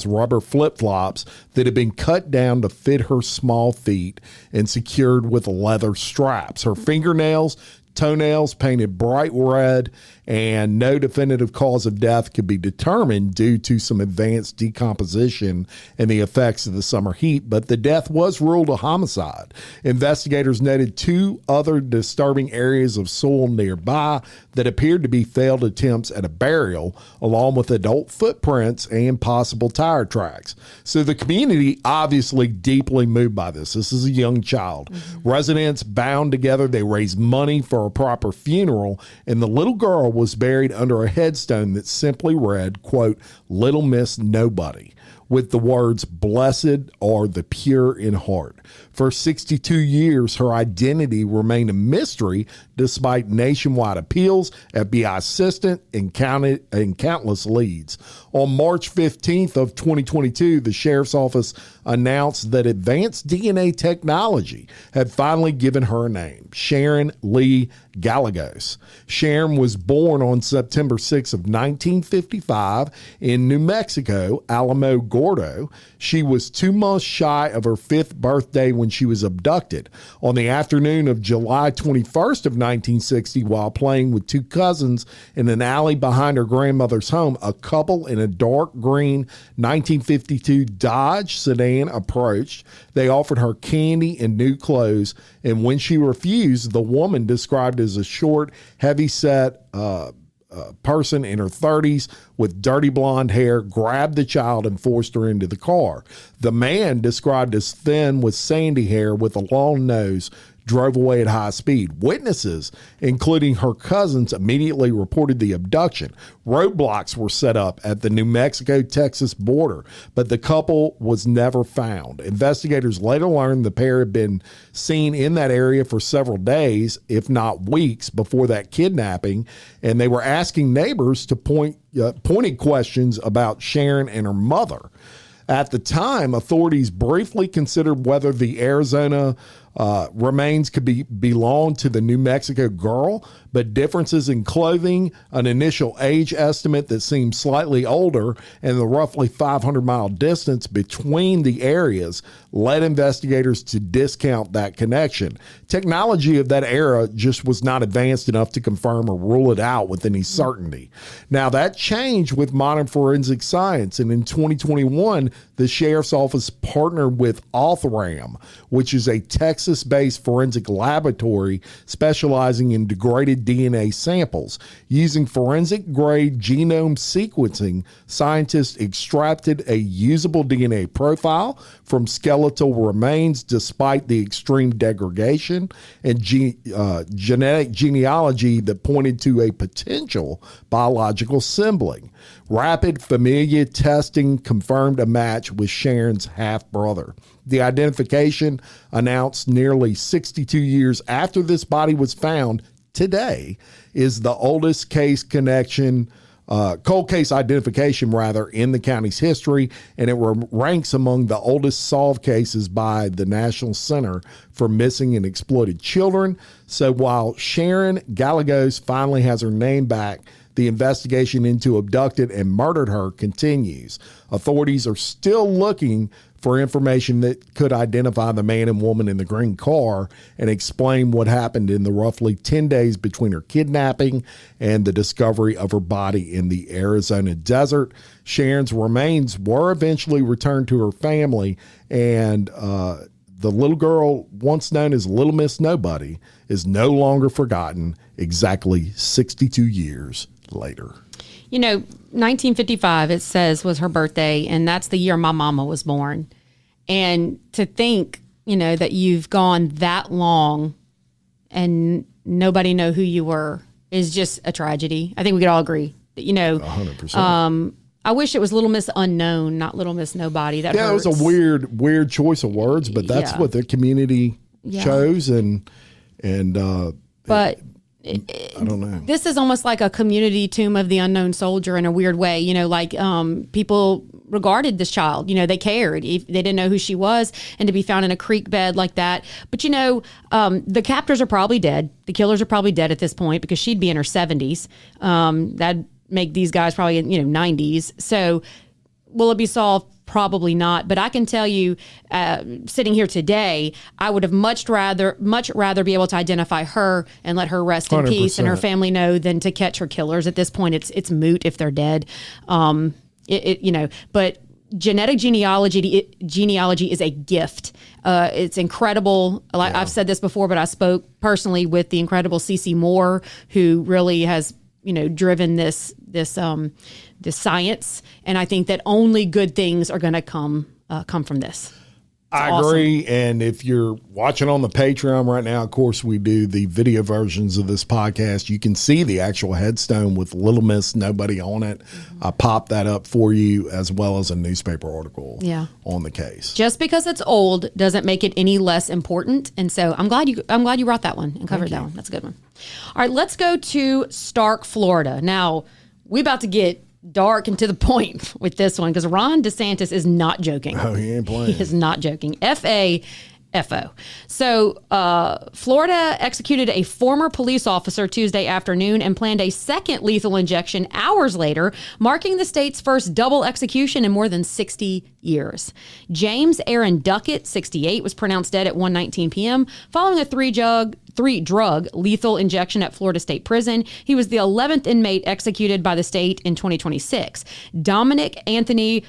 rubber flip-flops that had been cut down to fit her small feet and secured with leather straps. Her fingernails, toenails painted bright red, and no definitive cause of death could be determined due to some advanced decomposition and the effects of the summer heat, but the death was ruled a homicide. Investigators noted 2 other disturbing areas of soil nearby that appeared to be failed attempts at a burial, along with adult footprints and possible tire tracks. So the community obviously deeply moved by this. This is a young child. Residents bound together, they raised money for a proper funeral, and the little girl was buried under a headstone that simply read, quote, "Lil Miss Nobody," with the words, "Blessed are the pure in heart." For 62 years, her identity remained a mystery despite nationwide appeals, FBI assistance, and countless leads. On March 15th of 2022, the sheriff's office announced that advanced DNA technology had finally given her a name, Sharon Lee Gallegos. Sharon was born on September 6 of 1955 in New Mexico, Alamo Gordo. She was 2 months shy of her 5th birthday when she was abducted. On the afternoon of July 21st of 1960, while playing with 2 cousins in an alley behind her grandmother's home, a couple in a dark green 1952 Dodge sedan approached. They offered her candy and new clothes, and when she refused, the woman, described as a short, heavy-set person in her 30s with dirty blonde hair, grabbed the child and forced her into the car. The man, described as thin with sandy hair with a long nose, drove away at high speed. Witnesses, including her cousins, immediately reported the abduction. Roadblocks were set up at the New Mexico-Texas border, but the couple was never found. Investigators later learned the pair had been seen in that area for several days, if not weeks, before that kidnapping, and they were asking neighbors to pointed questions about Sharon and her mother. At the time, authorities briefly considered whether the Arizona remains could belong to the New Mexico girl, but differences in clothing, an initial age estimate that seemed slightly older, and the roughly 500-mile distance between the areas led investigators to discount that connection. Technology of that era just was not advanced enough to confirm or rule it out with any certainty. Now, that changed with modern forensic science, and in 2021, the sheriff's office partnered with Othram, which is a Texas-based forensic laboratory specializing in degraded DNA samples. Using forensic-grade genome sequencing, scientists extracted a usable DNA profile from skeletal remains despite the extreme degradation and genetic genealogy that pointed to a potential biological sibling. Rapid familial testing confirmed a match with Sharon's half-brother. The identification, announced nearly 62 years after this body was found, today is the oldest case connection, cold case identification rather, in the county's history, and it ranks among the oldest solved cases by the National Center for Missing and Exploited Children. So while Sharon Gallegos finally has her name back, the investigation into abducted and murdered her continues. Authorities are still looking for information that could identify the man and woman in the green car and explain what happened in the roughly 10 days between her kidnapping and the discovery of her body in the Arizona desert. Sharon's remains were eventually returned to her family, and the little girl, once known as Lil Miss Nobody, is no longer forgotten exactly 62 years later. 1955, it says, was her birthday, and that's the year my mama was born. And to think, that you've gone that long and nobody know who you were is just a tragedy. I think we could all agree that, 100%. I wish it was Little Miss Unknown, not Little Miss Nobody. That hurts. It was a weird choice of words, but that's what the community chose, but I don't know. This is almost like a community tomb of the unknown soldier in a weird way. People regarded this child. They cared. They didn't know who she was, and to be found in a creek bed like that. But the captors are probably dead. The killers are probably dead at this point because she'd be in her 70s. That'd make these guys probably in 90s. So will it be solved? Probably not. But I can tell you, sitting here today, I would have much rather be able to identify her and let her rest in 100%. peace and her family know than to catch her killers. At this point, it's moot if they're dead. But genetic genealogy is a gift. It's incredible. I've said this before, but I spoke personally with the incredible CeCe Moore, who really has driven this science, and I think that only good things are going to come from this. I agree. And if you're watching on the Patreon right now, of course, we do the video versions of this podcast. You can see the actual headstone with Little Miss Nobody on it. Mm-hmm. I popped that up for you, as well as a newspaper article on the case. Just because it's old doesn't make it any less important. And so I'm glad you brought that one and covered that one. That's a good one. All right, let's go to Stark, Florida. Now, we about to get dark and to the point with this one because Ron DeSantis is not joking. Oh, he ain't playing. He is not joking. FO. So Florida executed a former police officer Tuesday afternoon and planned a second lethal injection hours later, marking the state's first double execution in more than 60 years. James Aaron Duckett, 68, was pronounced dead at 1:19 p.m. following a three-drug lethal injection at Florida State Prison. He was the 11th inmate executed by the state in 2026. Dominic Anthony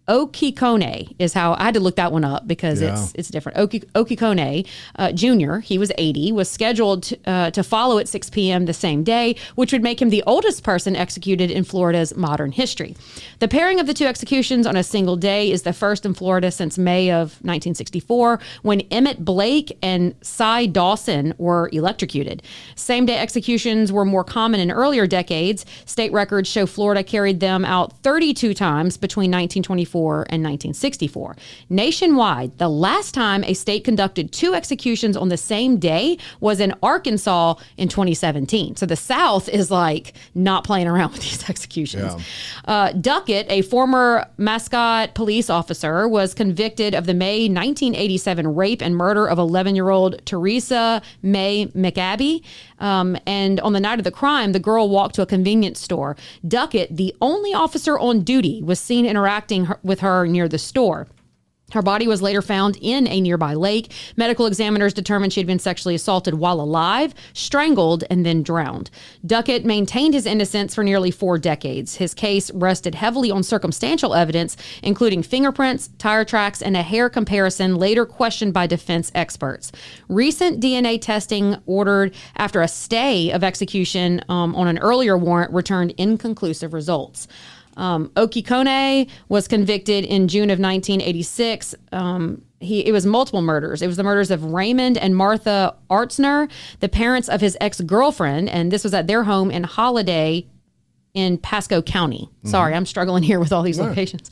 Okikone is how I had to look that one up because it's different. Okikone Jr., he was 80, was scheduled to follow at 6 p.m. the same day, which would make him the oldest person executed in Florida's modern history. The pairing of the two executions on a single day is the first in Florida since May of 1964, when Emmett Blake and Cy Dawson were electrocuted. Same-day executions were more common in earlier decades. State records show Florida carried them out 32 times between 1924 and 1964. Nationwide, the last time a state conducted two executions on the same day was in Arkansas in 2017. So the South is not playing around with these executions. Yeah. Duckett, a former Mascot police officer, was convicted of the May 1987 rape and murder of 11-year-old Teresa May McAbee. And on the night of the crime, the girl walked to a convenience store. Duckett, the only officer on duty, was seen interacting with her near the store. Her body was later found in a nearby lake. Medical examiners determined she had been sexually assaulted while alive, strangled, and then drowned. Duckett maintained his innocence for nearly 4 decades. His case rested heavily on circumstantial evidence, including fingerprints, tire tracks, and a hair comparison later questioned by defense experts. Recent DNA testing ordered after a stay of execution on an earlier warrant returned inconclusive results. Okikone was convicted in June of 1986. It was multiple murders. It was the murders of Raymond and Martha Artzner, the parents of his ex-girlfriend, and this was at their home in Holiday in Pasco County. Sorry, I'm struggling here with all these locations.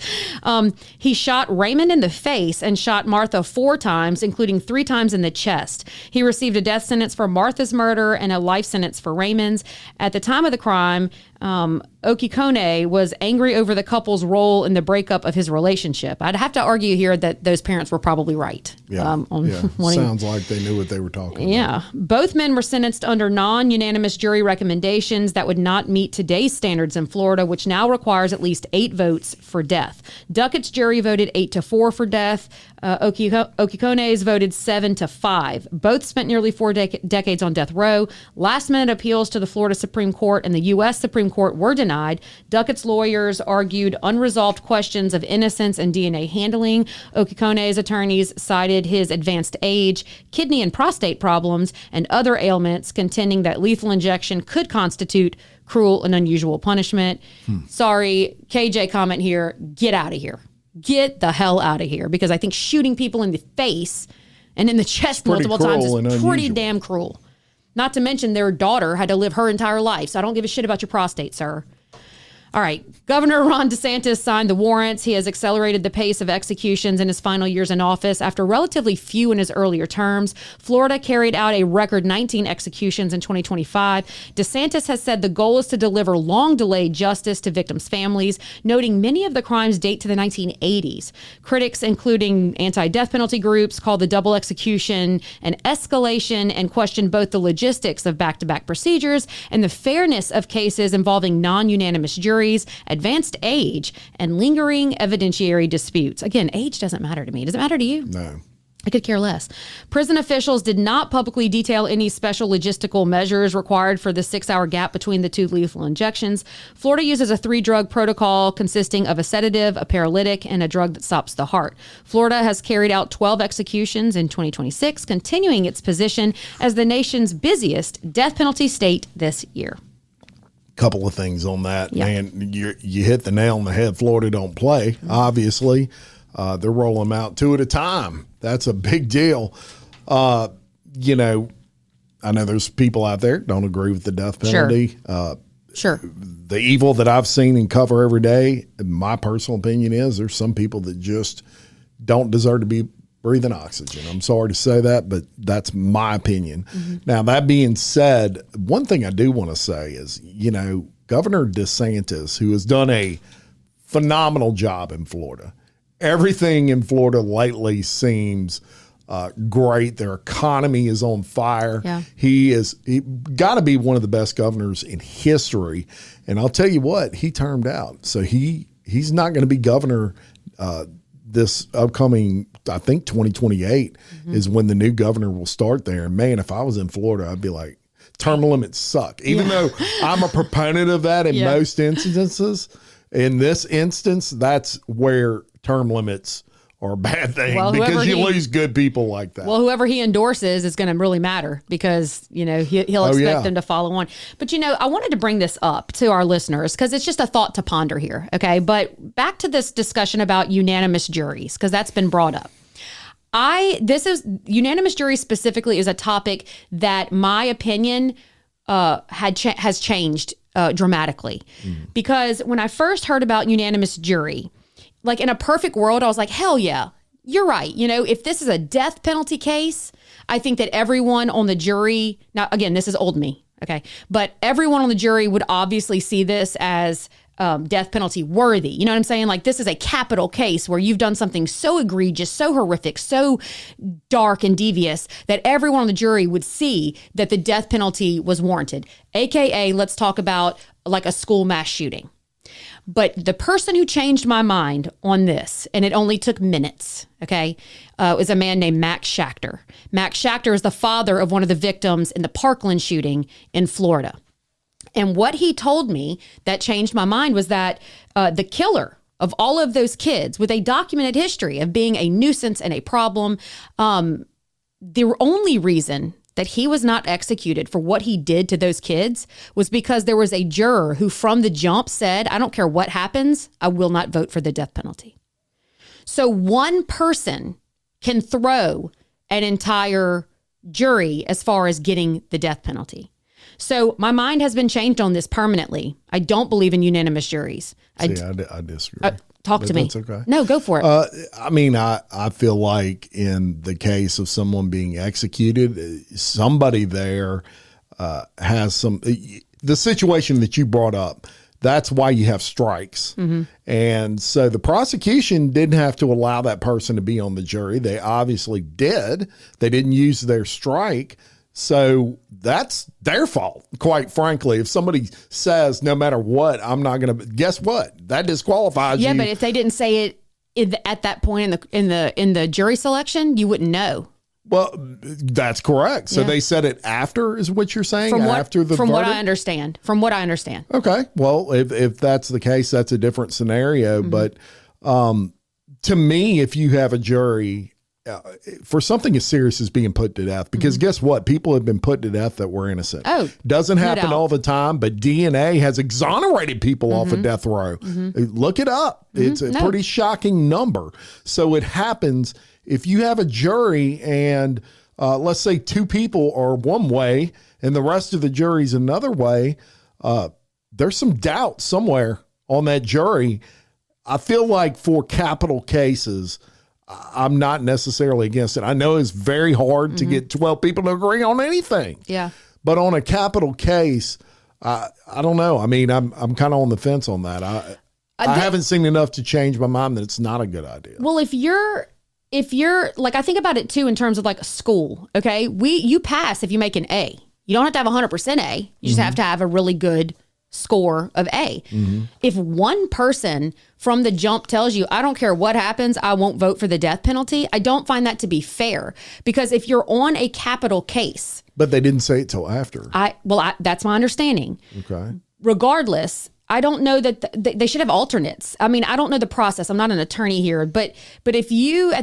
He shot Raymond in the face and shot Martha 4 times, including 3 times in the chest. He received a death sentence for Martha's murder and a life sentence for Raymond's. At the time of the crime, Okikone was angry over the couple's role in the breakup of his relationship. I'd have to argue here that those parents were probably right. Sounds like they knew what they were talking about. Yeah. Both men were sentenced under non-unanimous jury recommendations that would not meet today's standards in Florida, which now requires at least 8 votes for death. Duckett's jury voted 8-4 for death. Okikone's voted 7-5. Both spent nearly 4 decades on death row. Last-minute appeals to the Florida Supreme Court and the U.S. Supreme Court were denied. Duckett's lawyers argued unresolved questions of innocence and DNA handling. Okikone's attorneys cited his advanced age, kidney and prostate problems, and other ailments, contending that lethal injection could constitute cruel and unusual punishment. Sorry, KJ comment here, get out of here. Get the hell out of here, because I think shooting people in the face and in the chest multiple times is pretty damn cruel. Not to mention their daughter had to live her entire life. So I don't give a shit about your prostate, sir. All right. Governor Ron DeSantis signed the warrants. He has accelerated the pace of executions in his final years in office after relatively few in his earlier terms. Florida carried out a record 19 executions in 2025. DeSantis has said the goal is to deliver long-delayed justice to victims' families, noting many of the crimes date to the 1980s. Critics, including anti-death penalty groups, call the double execution an escalation and question both the logistics of back-to-back procedures and the fairness of cases involving non-unanimous juries, advanced age, and lingering evidentiary disputes. Again, age doesn't matter to me. Does it matter to you? No. I could care less. Prison officials did not publicly detail any special logistical measures required for the 6-hour gap between the 2 lethal injections. Florida uses a 3-drug protocol consisting of a sedative, a paralytic, and a drug that stops the heart. Florida has carried out 12 executions in 2026, continuing its position as the nation's busiest death penalty state this year. Couple of things on that, man. You hit the nail on the head. Florida don't play, obviously. They're rolling them out 2 at a time. That's a big deal. You know, I know there's people out there don't agree with the death penalty. Sure. The evil that I've seen and cover every day, my personal opinion is there's some people that just don't deserve to be breathing oxygen. I'm sorry to say that, but that's my opinion. Now, that being said, one thing I do want to say is, you know, Governor DeSantis, who has done a phenomenal job in Florida. Everything in Florida lately seems great. Their economy is on fire. Yeah. He got to be one of the best governors in history. And I'll tell you what, he termed out. So he's not going to be governor this upcoming, I think 2028 is when the new governor will start there. And man, if I was in Florida, I'd be like, term limits suck. Even though I'm a proponent of that in most instances, in this instance, that's where term limits are a bad thing, because you lose good people like that. Well, whoever he endorses is going to really matter, because, you know, he'll expect them to follow on. But, you know, I wanted to bring this up to our listeners because it's just a thought to ponder here. Okay. But back to this discussion about unanimous juries, because that's been brought up. Unanimous juries specifically is a topic that my opinion has changed dramatically. Because when I first heard about unanimous jury, like in a perfect world, I was like, hell yeah, you're right. You know, if this is a death penalty case, I think that everyone on the jury, now again, this is old me, okay, but everyone on the jury would obviously see this as death penalty worthy. You know what I'm saying? Like, this is a capital case where you've done something so egregious, so horrific, so dark and devious that everyone on the jury would see that the death penalty was warranted. AKA, let's talk about like a school mass shooting. But the person who changed my mind on this, and it only took minutes, okay, is a man named Max Schachter. Max Schachter is the father of one of the victims in the Parkland shooting in Florida. And what he told me that changed my mind was that the killer of all of those kids with a documented history of being a nuisance and a problem, the only reason that he was not executed for what he did to those kids was because there was a juror who from the jump said, I don't care what happens, I will not vote for the death penalty. So one person can throw an entire jury as far as getting the death penalty. So my mind has been changed on this permanently. I don't believe in unanimous juries. I disagree. Talk to me. That's okay. No, go for it. I mean, I feel like in the case of someone being executed, somebody there has the situation that you brought up. That's why you have strikes. Mm-hmm. And so the prosecution didn't have to allow that person to be on the jury. They obviously did. They didn't use their strike. So that's their fault, quite frankly. If somebody says, no matter what, I'm not going to, guess what? That disqualifies you. Yeah, but if they didn't say it at that point in the jury selection, you wouldn't know. Well, that's correct. So they said it after, is what you're saying? From what I understand. From what I understand. Okay. Well, if that's the case, that's a different scenario. Mm-hmm. But to me, if you have a jury for something as serious as being put to death, because guess what? People have been put to death that were innocent. Oh, doesn't happen all the time, but DNA has exonerated people off of death row. Look it up. It's a pretty shocking number. So it happens. If you have a jury and let's say two people are one way and the rest of the jury's another way, there's some doubt somewhere on that jury. I feel like for capital cases, I'm not necessarily against it. I know it's very hard to get 12 people to agree on anything. Yeah. But on a capital case, I don't know. I mean, I'm kind of on the fence on that. I haven't seen enough to change my mind that it's not a good idea. Well, if you're like, I think about it too in terms of like a school. Okay, you pass if you make an A. You don't have to have 100% A. You just have to have a really good score of A. If one person from the jump tells you, I don't care what happens, I won't vote for the death penalty, I don't find that to be fair. Because if you're on a capital case, but they didn't say it till after. That's my understanding. Okay. Regardless, I don't know that they should have alternates. I mean, I don't know the process. I'm not an attorney here, but if you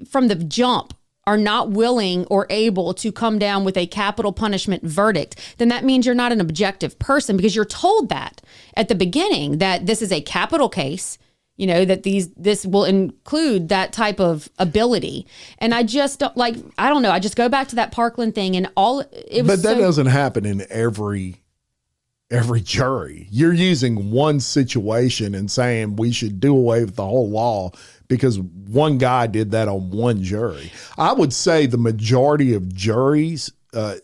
from the jump are not willing or able to come down with a capital punishment verdict, then that means you're not an objective person, because you're told that at the beginning that this is a capital case, that this will include that type of ability. And I just don't I don't know. I just go back to that Parkland thing and But that doesn't happen in every jury. You're using one situation and saying we should do away with the whole law because one guy did that on one jury. I would say the majority of juries, the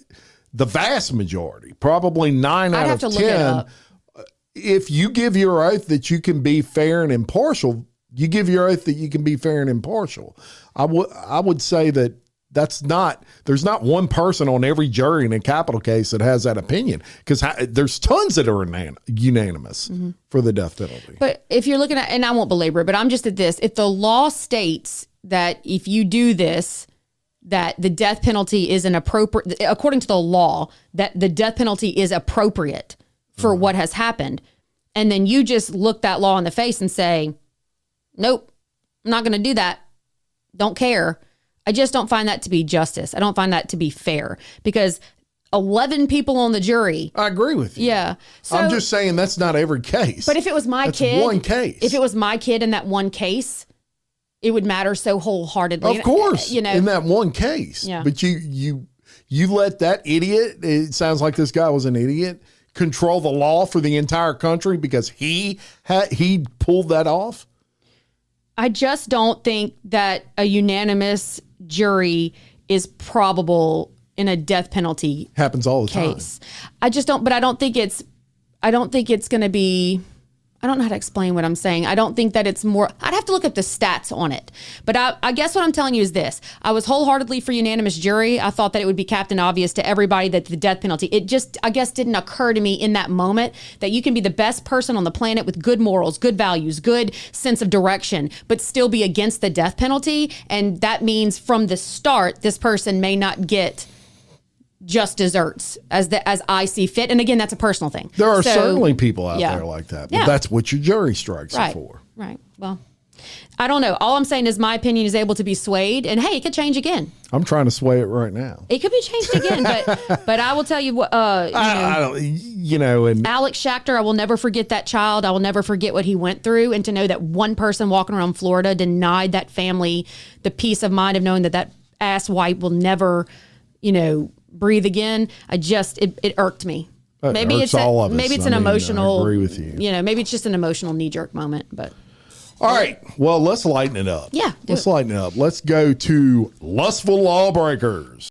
vast majority, probably 9 out of 10, if you give your oath that you can be fair and impartial, you give your oath that you can be fair and impartial. I would say that there's not one person on every jury in a capital case that has that opinion, because there's tons that are unanimous for the death penalty. But if you're looking at, and I won't belabor it, but I'm just at this, if the law states that if you do this, that the death penalty is according to the law, that the death penalty is appropriate for what has happened, and then you just look that law in the face and say, nope, I'm not going to do that. Don't care. I just don't find that to be justice. I don't find that to be fair, because 11 people on the jury. I agree with you. Yeah. So, I'm just saying that's not every case. But if it was that's one case. If it was my kid in that one case, it would matter so wholeheartedly. Of course, in that one case. Yeah. But you let that idiot, it sounds like this guy was an idiot, control the law for the entire country because he pulled that off? I just don't think that a unanimous jury is probable in a death penalty happens all the case. time. I just don't, but I don't think it's going to be, I don't know how to explain what I'm saying. I don't think that it's more, I'd have to look up the stats on it. But I guess what I'm telling you is this. I was wholeheartedly for unanimous jury. I thought that it would be captain obvious to everybody that the death penalty, it just, I guess, didn't occur to me in that moment that you can be the best person on the planet with good morals, good values, good sense of direction, but still be against the death penalty. And that means from the start, this person may not get just desserts as I see fit. And again, that's a personal thing. There are certainly people out there like that, but that's what your jury strikes are for. Right. Well, I don't know. All I'm saying is my opinion is able to be swayed, and hey, it could change again. I'm trying to sway it right now. It could be changed again, but I will tell you what, and Alex Schachter, I will never forget that child. I will never forget what he went through, and to know that one person walking around Florida denied that family the peace of mind of knowing that ass wipe will never, breathe again. It irked me. Maybe it's all of us. Maybe it's an emotional. I agree with you. Maybe it's just an emotional knee-jerk moment. But all right, well, let's lighten it up. Yeah, let's lighten it up. Let's go to Lustful Lawbreakers.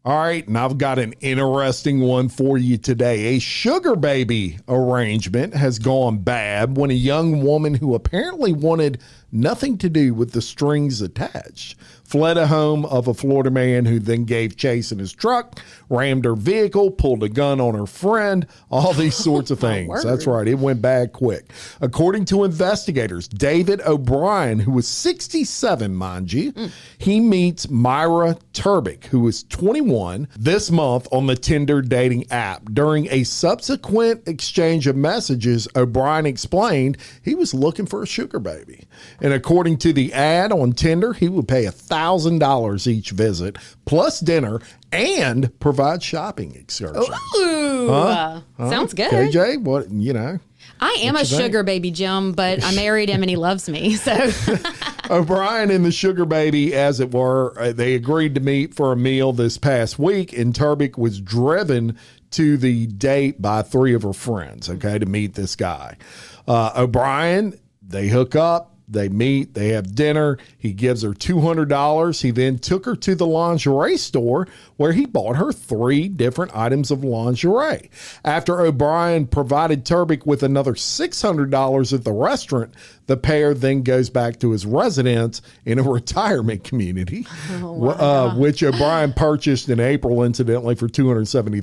All right, and I've got an interesting one for you today. A sugar baby arrangement has gone bad when a young woman who apparently wanted nothing to do with the strings attached fled a home of a Florida man who then gave chase in his truck, rammed her vehicle, pulled a gun on her friend, all these sorts of things. That's right. It went bad quick. According to investigators, David O'Brien, who was 67, mind you, he meets Myra Turbick, who is 21, this month on the Tinder dating app. During a subsequent exchange of messages, O'Brien explained he was looking for a sugar baby. And according to the ad on Tinder, he would pay $1,000 each visit, plus dinner, and provide shopping excursions. Ooh, sounds good. KJ, what, I am a sugar baby, Jim, but I married him and he loves me. So O'Brien and the sugar baby, as it were, they agreed to meet for a meal this past week, and Turbick was driven to the date by 3 of her friends, to meet this guy. O'Brien, they hook up. They meet, they have dinner. He gives her $200. He then took her to the lingerie store where he bought her 3 different items of lingerie. After O'Brien provided Turbick with another $600 at the restaurant, the pair then goes back to his residence in a retirement community, which O'Brien purchased in April, incidentally, for $270,000.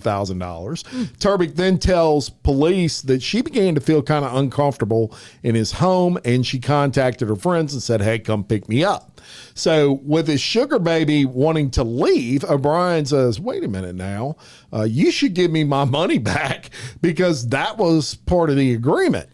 Turbick then tells police that she began to feel kind of uncomfortable in his home, and she contacted her friends and said, hey, come pick me up. So with his sugar baby wanting to leave, O'Brien says, wait a minute now, you should give me my money back because that was part of the agreement.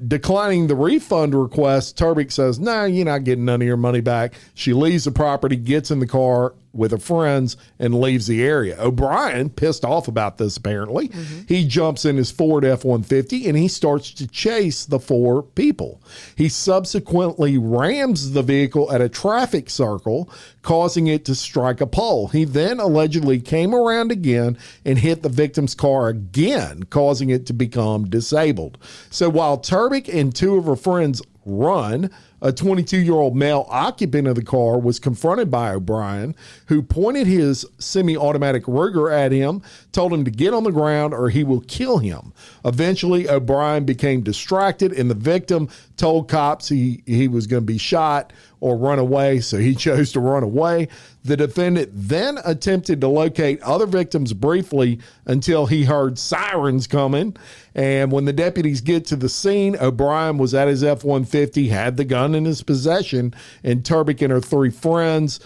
Declining the refund request, Turbick says, no, you're not getting none of your money back. She leaves the property, gets in the car with her friends, and leaves the area. O'Brien, pissed off about this apparently, he jumps in his Ford F-150 and he starts to chase the 4 people. He subsequently rams the vehicle at a traffic circle, causing it to strike a pole. He then allegedly came around again and hit the victim's car again, causing it to become disabled. So while Turbick and 2 of her friends run, a 22-year-old male occupant of the car was confronted by O'Brien, who pointed his semi-automatic Ruger at him, told him to get on the ground or he will kill him. Eventually, O'Brien became distracted, and the victim told cops he was going to be shot or run away, so he chose to run away. The defendant then attempted to locate other victims briefly until he heard sirens coming. And when the deputies get to the scene, O'Brien was at his F-150, had the gun in his possession, and Turbick and her 3 friends,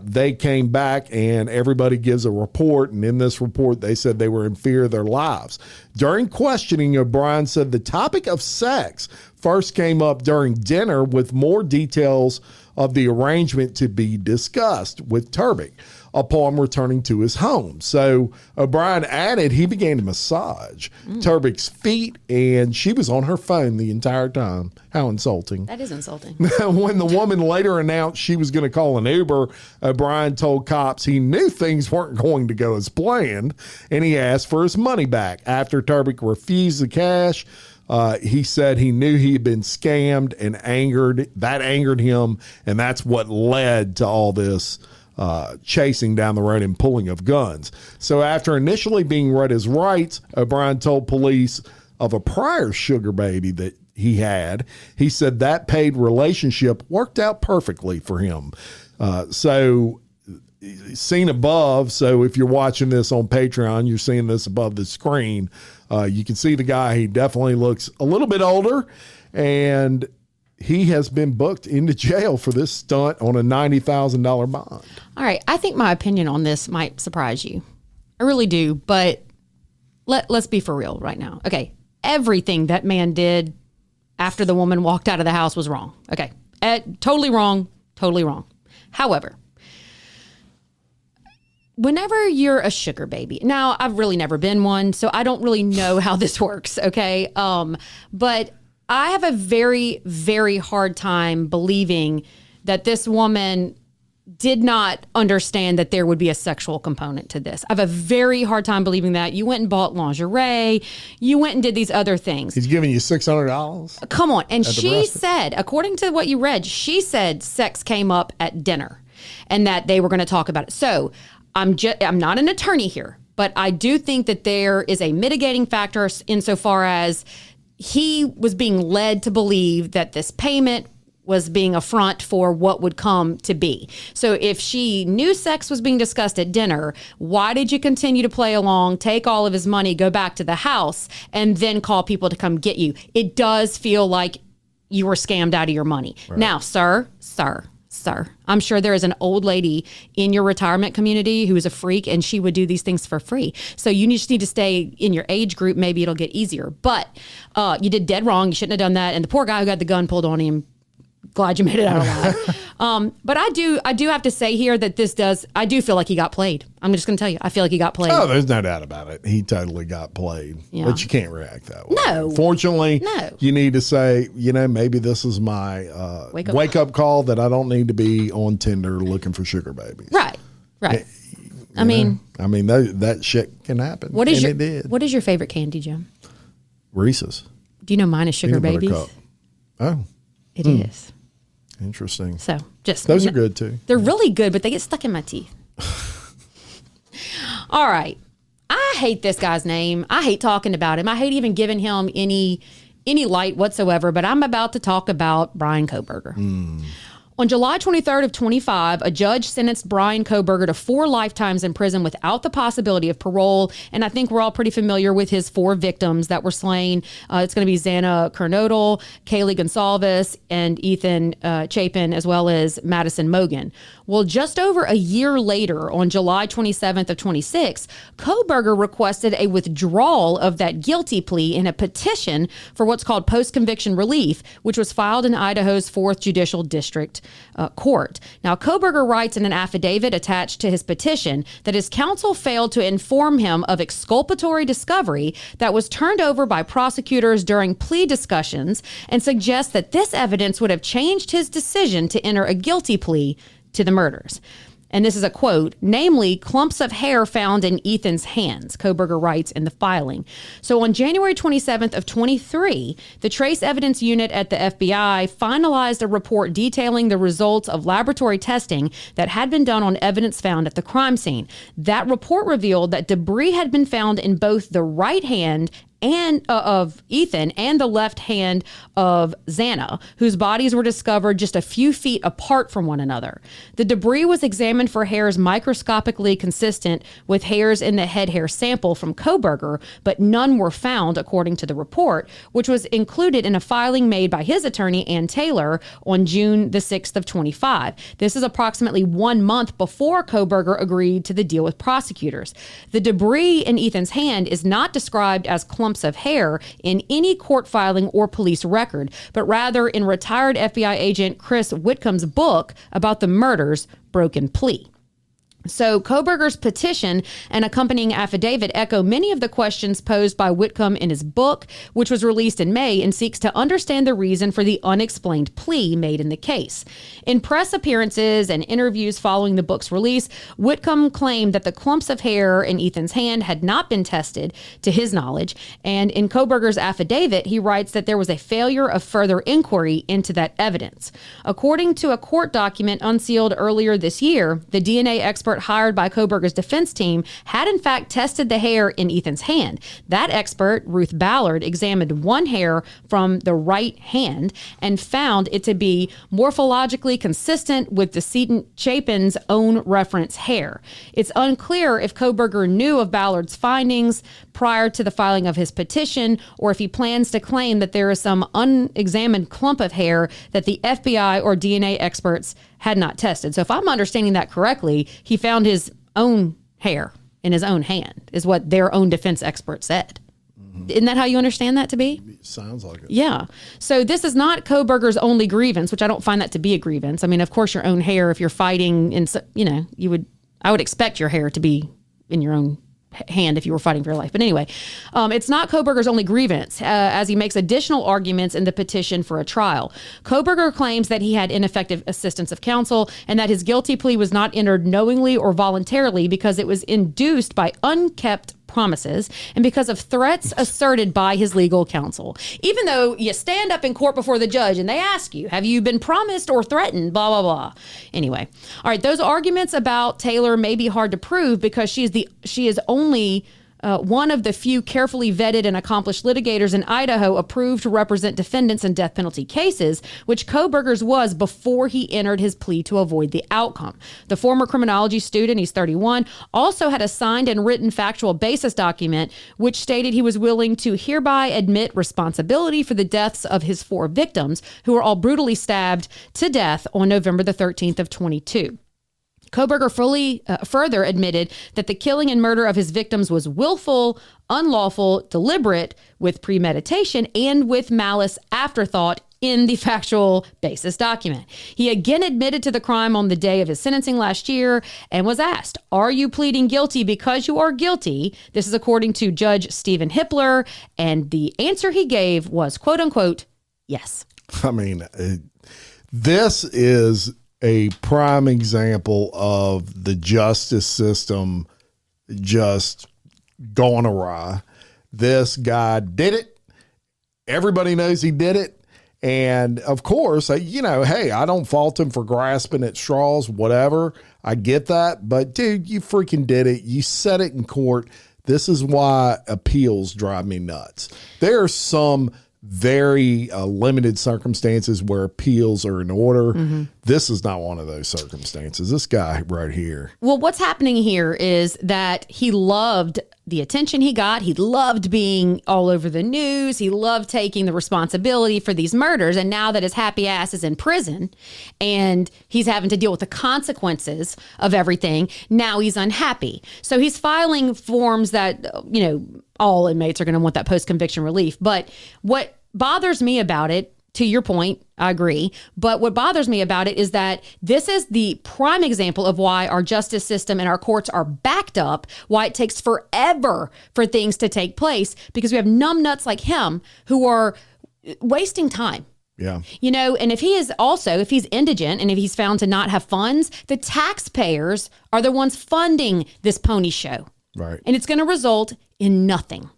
they came back and everybody gives a report. And in this report, they said they were in fear of their lives. During questioning, O'Brien said the topic of sex first came up during dinner, with more details of the arrangement to be discussed with Turbick upon returning to his home. So O'Brien added he began to massage Turbick's feet, and she was on her phone the entire time. How insulting. That is insulting. When the woman later announced she was going to call an Uber, O'Brien told cops he knew things weren't going to go as planned, and he asked for his money back. After Turbick refused the cash, he said he knew he had been scammed and that angered him, and that's what led to all this chasing down the road and pulling of guns. So after initially being read his rights, O'Brien told police of a prior sugar baby that he had. He said that paid relationship worked out perfectly for him. So seen above, so if you're watching this on Patreon, you're seeing this above the screen. You can see the guy. He definitely looks a little bit older, and he has been booked into jail for this stunt on a $90,000 bond. All right. I think my opinion on this might surprise you. I really do. But let's be for real right now. Okay. Everything that man did after the woman walked out of the house was wrong. Okay. Totally wrong. Totally wrong. However, whenever you're a sugar baby, now I've really never been one, so I don't really know how this works, okay? But I have a very, very hard time believing that this woman did not understand that there would be a sexual component to this. I have a very hard time believing that. You went and bought lingerie. You went and did these other things. He's giving you $600? Come on. And she said, according to what you read, she said sex came up at dinner and that they were going to talk about it. So I'm not an attorney here, but I do think that there is a mitigating factor insofar as he was being led to believe that this payment was being a front for what would come to be. So if she knew sex was being discussed at dinner, why did you continue to play along, take all of his money, go back to the house, and then call people to come get you? It does feel like you were scammed out of your money. Right. Now, sir, I'm sure there is an old lady in your retirement community who is a freak and she would do these things for free. So you just need to stay in your age group. Maybe it'll get easier. But you did dead wrong. You shouldn't have done that. And the poor guy who got the gun pulled on him, glad you made it out alive. But I do have to say here that I do feel like he got played. I'm just going to tell you, I feel like he got played. Oh, there's no doubt about it. He totally got played. Yeah. But you can't react that way. No. Fortunately, you need to say, maybe this is my wake up call that I don't need to be on Tinder looking for sugar babies. Right. I mean, that shit can happen. It did. What is your favorite candy, Jim? Reese's. Do you know mine is sugar babies? Oh. It is. Interesting. So those are good too. They're really good, but they get stuck in my teeth. All right. I hate this guy's name. I hate talking about him. I hate even giving him any light whatsoever, but I'm about to talk about Bryan Kohberger. On July 23rd of 25, a judge sentenced Bryan Kohberger to 4 lifetimes in prison without the possibility of parole. And I think we're all pretty familiar with his 4 victims that were slain. It's going to be Xana Kernodle, Kaylee Gonsalves, and Ethan Chapin, as well as Madison Mogan. Well, just over a year later, on July 27th of 26, Kohberger requested a withdrawal of that guilty plea in a petition for what's called post-conviction relief, which was filed in Idaho's 4th Judicial District Court. Now, Kohberger writes in an affidavit attached to his petition that his counsel failed to inform him of exculpatory discovery that was turned over by prosecutors during plea discussions and suggests that this evidence would have changed his decision to enter a guilty plea to the murders. And this is a quote, namely clumps of hair found in Ethan's hands, Kohberger writes in the filing. So on January 27th of 23, the Trace Evidence Unit at the FBI finalized a report detailing the results of laboratory testing that had been done on evidence found at the crime scene. That report revealed that debris had been found in both the right hand and of Ethan and the left hand of Xana, whose bodies were discovered just a few feet apart from one another. The debris was examined for hairs microscopically consistent with hairs in the head hair sample from Kohberger, but none were found, according to the report, which was included in a filing made by his attorney, Ann Taylor, on June the 6th of 25. This is approximately 1 month before Kohberger agreed to the deal with prosecutors. The debris in Ethan's hand is not described as clumps of hair in any court filing or police record, but rather in retired FBI agent Chris Whitcomb's book about the murders, Broken Plea. So Kohberger's petition and accompanying affidavit echo many of the questions posed by Whitcomb in his book, which was released in May and seeks to understand the reason for the unexplained plea made in the case. In press appearances and interviews following the book's release, Whitcomb claimed that the clumps of hair in Ethan's hand had not been tested to his knowledge. And in Kohberger's affidavit, he writes that there was a failure of further inquiry into that evidence. According to a court document unsealed earlier this year, the DNA expert hired by Kohberger's defense team had in fact tested the hair in Ethan's hand. That expert, Ruth Ballard, examined one hair from the right hand and found it to be morphologically consistent with decedent Chapin's own reference hair. It's unclear if Kohberger knew of Ballard's findings prior to the filing of his petition, or if he plans to claim that there is some unexamined clump of hair that the FBI or DNA experts had not tested. So if I'm understanding that correctly, he found his own hair in his own hand, is what their own defense expert said. Mm-hmm. Isn't that how you understand that to be? Sounds like it. Yeah. So this is not Kohberger's only grievance, which I don't find that to be a grievance. I mean, of course, your own hair, if you're fighting, you would I would expect your hair to be in your own hand if you were fighting for your life. But anyway, it's not Kohberger's only grievance, as he makes additional arguments in the petition for a trial. Kohberger claims that he had ineffective assistance of counsel and that his guilty plea was not entered knowingly or voluntarily because it was induced by unkept promises and because of threats asserted by his legal counsel. Even though you stand up in court before the judge and they ask you, have you been promised or threatened, blah, blah, blah. Anyway, all right, those arguments about Taylor may be hard to prove because she is only one of the few carefully vetted and accomplished litigators in Idaho approved to represent defendants in death penalty cases, which Kohberger's was before he entered his plea to avoid the outcome. The former criminology student, he's 31, also had a signed and written factual basis document, which stated he was willing to hereby admit responsibility for the deaths of his 4 victims, who were all brutally stabbed to death on November the 13th of 22. Kohberger further admitted that the killing and murder of his victims was willful, unlawful, deliberate, with premeditation, and with malice aforethought in the factual basis document. He again admitted to the crime on the day of his sentencing last year and was asked, are you pleading guilty because you are guilty? This is according to Judge Stephen Hippler, and the answer he gave was, quote unquote, yes. I mean, this is a prime example of the justice system just going awry. This guy did it. Everybody knows he did it. And of course, hey, I don't fault him for grasping at straws, whatever. I get that. But dude, you freaking did it. You said it in court. This is why appeals drive me nuts. There are some very limited circumstances where appeals are in order. Mm-hmm. This is not one of those circumstances. This guy right here. Well, what's happening here is that he loved the attention he got. He loved being all over the news. He loved taking the responsibility for these murders. And now that his happy ass is in prison and he's having to deal with the consequences of everything, now he's unhappy. So he's filing forms that, all inmates are going to want that post-conviction relief. But what bothers me about it, to your point, I agree. But what bothers me about it is that this is the prime example of why our justice system and our courts are backed up, why it takes forever for things to take place, because we have numbnuts like him who are wasting time. Yeah. And if he's indigent and if he's found to not have funds, the taxpayers are the ones funding this pony show. Right. And it's going to result in nothing.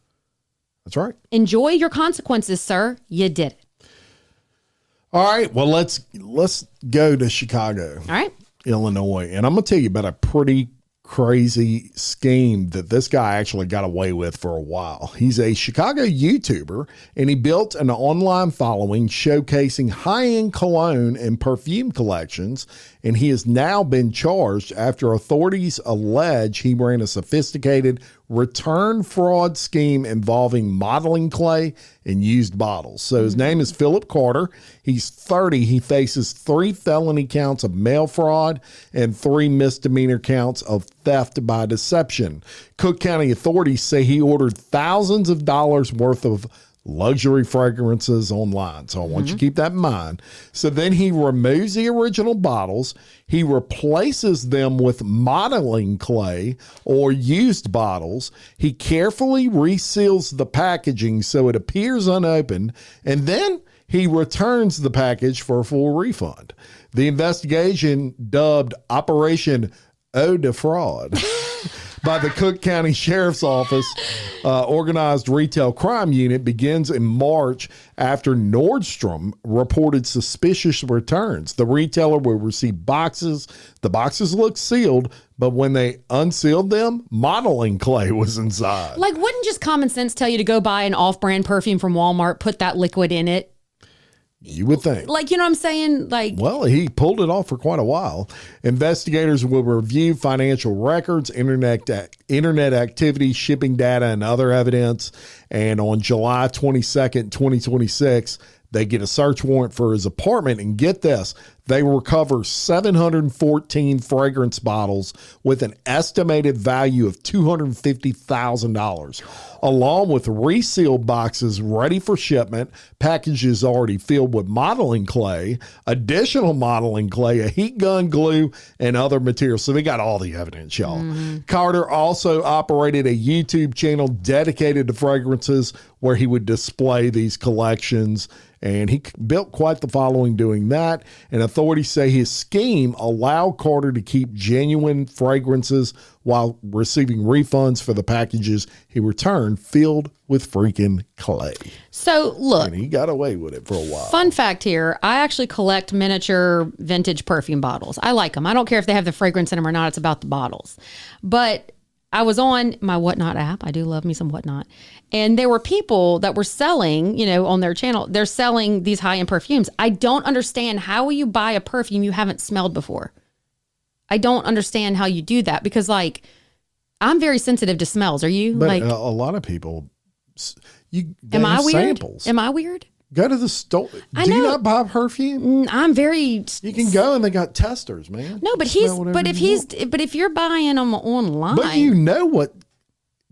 That's right. Enjoy your consequences, sir. You did it. All right. Well, let's go to Chicago. All right. Illinois. And I'm going to tell you about a pretty crazy scheme that this guy actually got away with for a while. He's a Chicago YouTuber, and he built an online following showcasing high-end cologne and perfume collections, and he has now been charged after authorities allege he ran a sophisticated return fraud scheme involving modeling clay and used bottles. So his name is Philip Carter. He's 30. He faces 3 felony counts of mail fraud and 3 misdemeanor counts of theft by deception. Cook County authorities say he ordered thousands of dollars worth of luxury fragrances online. So I want you to keep that in mind. So then he removes the original bottles. He replaces them with modeling clay or used bottles. He carefully reseals the packaging so it appears unopened, and then he returns the package for a full refund. The investigation, dubbed Operation Eau de Fraud, by the Cook County Sheriff's Office Organized Retail Crime Unit, begins in March after Nordstrom reported suspicious returns. The retailer will receive boxes. The boxes look sealed, but when they unsealed them, modeling clay was inside. Like, wouldn't just common sense tell you to go buy an off-brand perfume from Walmart, put that liquid in it? You would think. Like, you know what I'm saying? Well, he pulled it off for quite a while. Investigators will review financial records, internet activity, shipping data, and other evidence. And on July 22nd, 2026, they get a search warrant for his apartment. And get this, They recover 714 fragrance bottles with an estimated value of $250,000, along with resealed boxes ready for shipment, packages already filled with modeling clay, additional modeling clay, a heat gun glue, and other materials. So they got all the evidence, y'all. Carter also operated a YouTube channel dedicated to fragrances where he would display these collections, and he built quite the following doing that. And authorities say his scheme allowed Carter to keep genuine fragrances while receiving refunds for the packages he returned filled with freaking clay. So look, And he got away with it for a while. fun fact here, I actually collect miniature vintage perfume bottles. I like them. I don't care if they have the fragrance in them or not. It's about the bottles. But I was on my Whatnot app. I do love me some Whatnot. And there were people that were selling, on their channel, they're selling these high-end perfumes. I don't understand, how will you buy a perfume you haven't smelled before? I don't understand how you do that, because I'm very sensitive to smells. Are you? But a lot of people, am I weird? Samples. Am I weird? Go to the store. Do you not buy perfume? I'm very. You can go and they got testers, man. No, but if you're buying them online, but what,